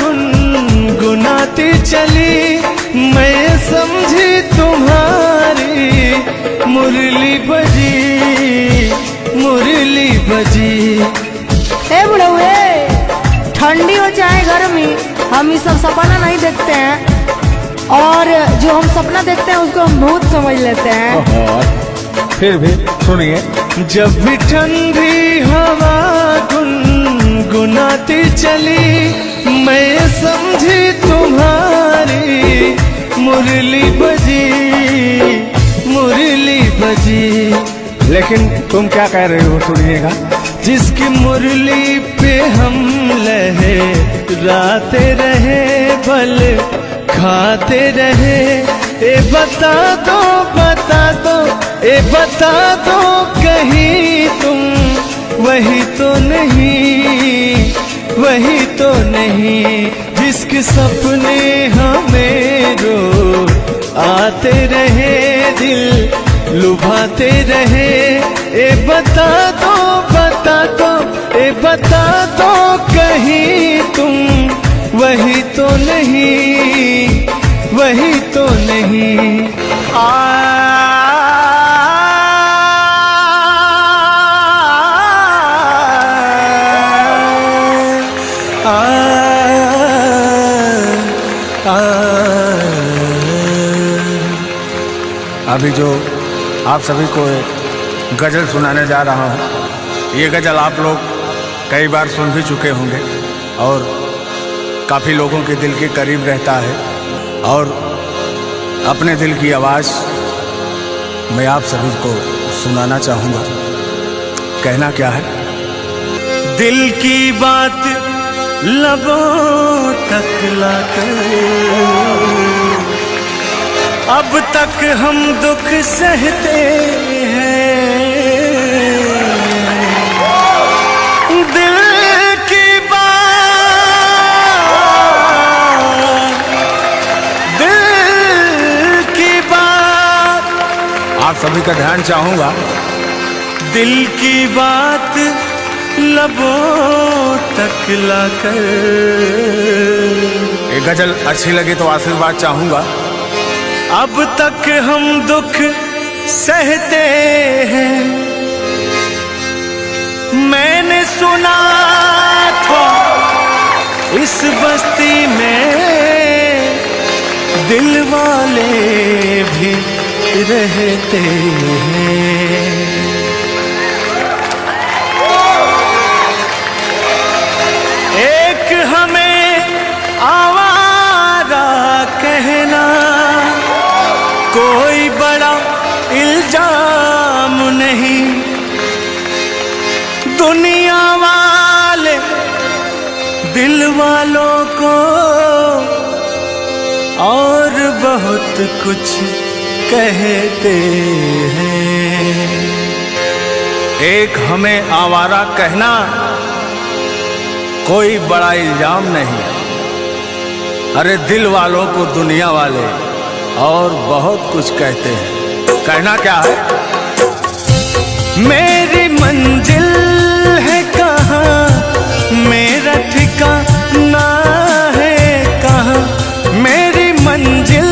गुनगुनाती चली, मैं समझी मुरली बजी, मुरली बजी। ए बुढ़ऊ, ठंडी हो चाहे गर्मी, हम ये सब सपना नहीं देखते हैं, और जो हम सपना देखते हैं उसको हम भूत समझ लेते हैं। फिर भी सुनिए। जब भी ठंडी हवा गुनगुनाती चली, मैं समझी तुम्हारी मुरली बजी, मुरली बजी। लेकिन तुम क्या कह रहे हो, सुनिएगा। जिसकी मुरली पे हम लहराते रहे, बल खाते रहे। ए बता दो, बता दो, ए बता दो, कहीं तुम वही तो नहीं, वही तो नहीं। जिसके सपने हमें रोज आते रहे, दिल लुभाते रहे। ए बता दो, बता दो, ए बता दो, कहीं तुम वही तो नहीं, वही तो नहीं। अभी जो आप सभी को एक गज़ल सुनाने जा रहा हूँ, ये गज़ल आप लोग कई बार सुन भी चुके होंगे और काफ़ी लोगों के दिल के करीब रहता है। और अपने दिल की आवाज़ मैं आप सभी को सुनाना चाहूँगा। कहना क्या है? दिल की बात लबों तक लाकर अब तक हम दुख सहते हैं। दिल की बात, दिल की बात, आप सभी का ध्यान चाहूँगा। दिल की बात लबों तक लाकर। ये गज़ल अच्छी लगे तो आशीर्वाद चाहूँगा। अब तक हम दुख सहते हैं। मैंने सुना था इस बस्ती में दिल वाले भी रहते हैं। एक हमें आवारा कहना कोई बड़ा इल्जाम नहीं। दुनिया वाले दिल वालों को और बहुत कुछ कहते हैं। एक हमें आवारा कहना कोई बड़ा इल्जाम नहीं। अरे दिल वालों को दुनिया वाले और बहुत कुछ कहते हैं। कहना क्या है? मेरी मंजिल है कहाँ, मेरा ठिकाना है कहाँ। मेरी मंजिल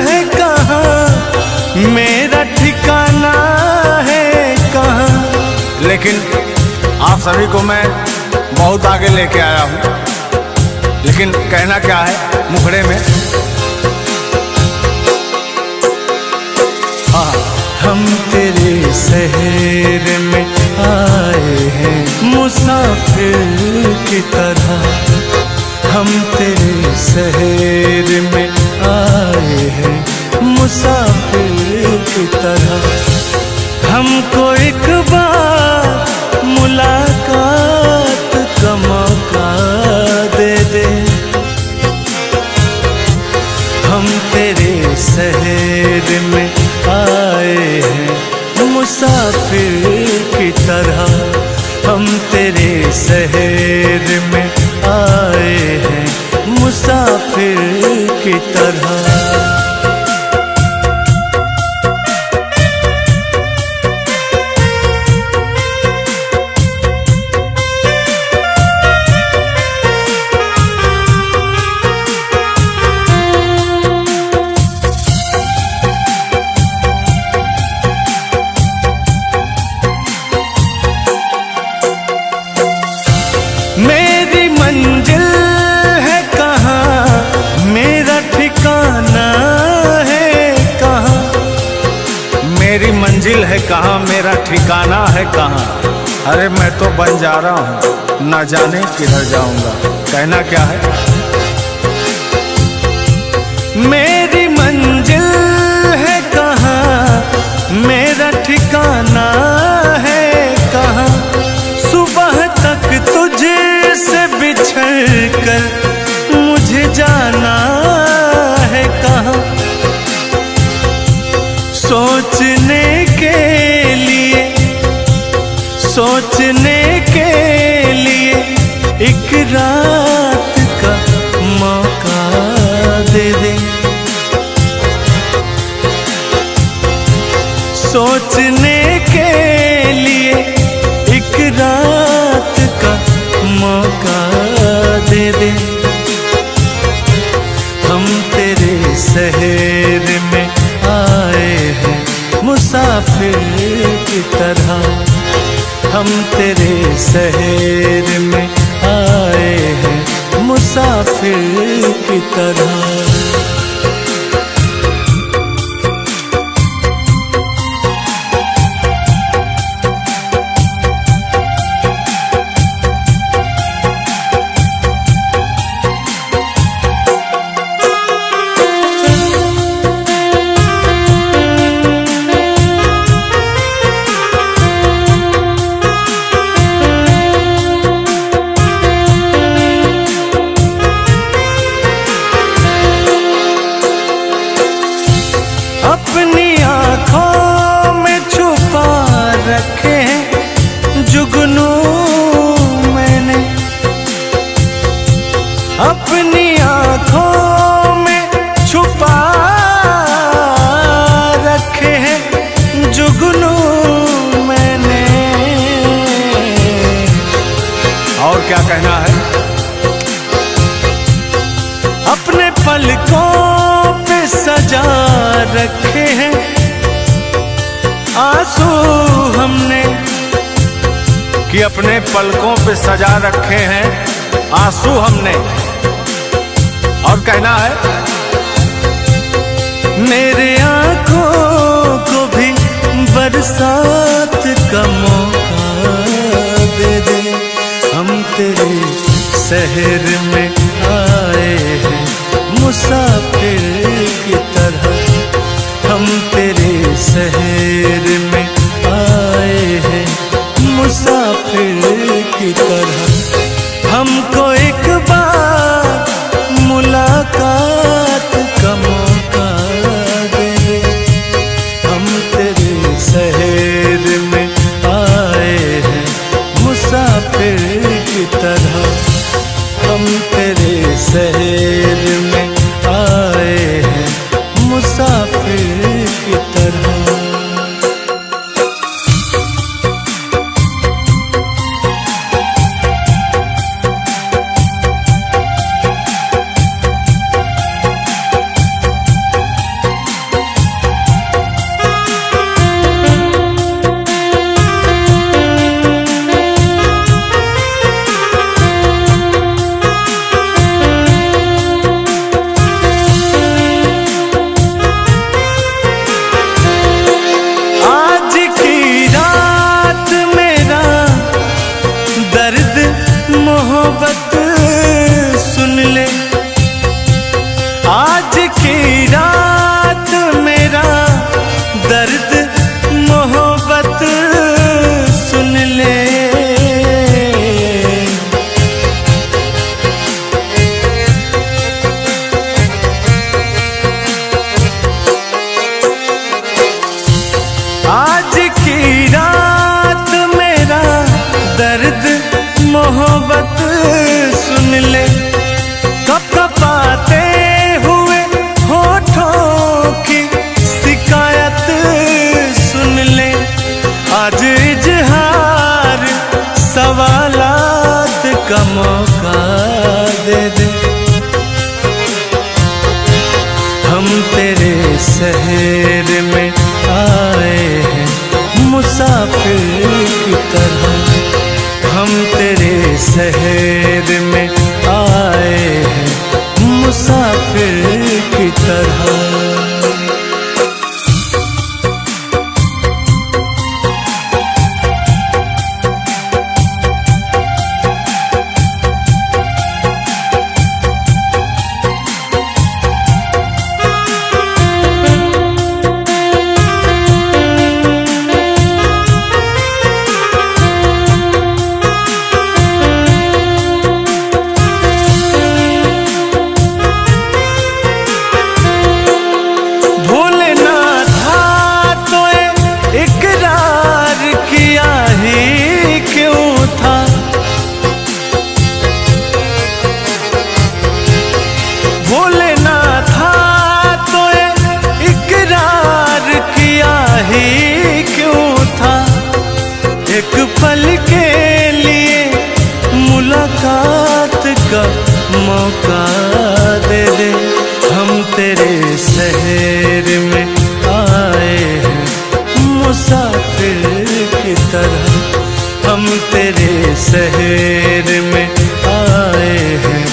है कहाँ, मेरा ठिकाना है कहाँ। लेकिन आप सभी को मैं बहुत आगे लेके आया हूँ। लेकिन कहना क्या है मुखड़े में? हम तेरे शहर में आए हैं मुसाफिर की तरह। हम तेरे शहर में आए हैं मुसाफिर की तरह। हमको एक बार मुलाकात का मौका दे दे। हम तेरे शहर में आए हैं मुसाफिर की तरह। हम तेरे शहर में आए हैं मुसाफिर की तरह। है कहाँ, मेरा ठिकाना है कहाँ। अरे मैं तो बंजारा हूँ, ना जाने किधर जाऊंगा। कहना क्या है? मेरी मंजिल है कहाँ, मेरा ठिकाना है कहाँ। सुबह तक तुझे से बिछड़ कर मुझे जाना है कहाँ। सोचने के लिए एक रात का मौका दे दे। सोचने के लिए एक रात का मौका दे दे। हम तेरे शहर में आए हैं मुसाफिर की तरह। हम तेरे शहर में आए हैं मुसाफिर की तरह। अपनी आँखों में छुपा रखे जुगनू मैंने। अपनी आँखों में छुपा रखे हैं जुगनू मैंने। और क्या कहना है? अपने पलकों पे सजा रखे हैं आंसू हमने। कि अपने पलकों पे सजा रखे हैं आंसू हमने। और कहना है? मेरे आंखों को भी बरसात का मौका दे दे। हम तेरे शहर में आए हैं मुसाफिर की तरह। हम तेरे शहर में आए हैं मुसाफिर की तरह। हमको एक बार मुलाकात का मौका दे दे। हम तेरे शहर में आए हैं मुसाफिर की तरह। हम तेरे शहर में आए हैं मुसाफिर की तरह। मोहब्बत सुन ले। आज की रात मेरा दर्द मोहब्बत सुन ले। आज की रात मेरा दर्द मोहब्बत सुन ले। कपकपाते हुए होठों की शिकायत सुन ले। आज इजहार सवालात का मौका दे दे। हम तेरे शहर में आए हैं मुसाफिर की तरह। हम तेरे शहर में आए हैं मुसाफिर की तरह। एक पल के लिए मुलाकात का मौका दे दे। हम तेरे शहर में आए हैं मुसाफिर की तरह, हम तेरे शहर में आए हैं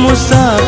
मुसाफिर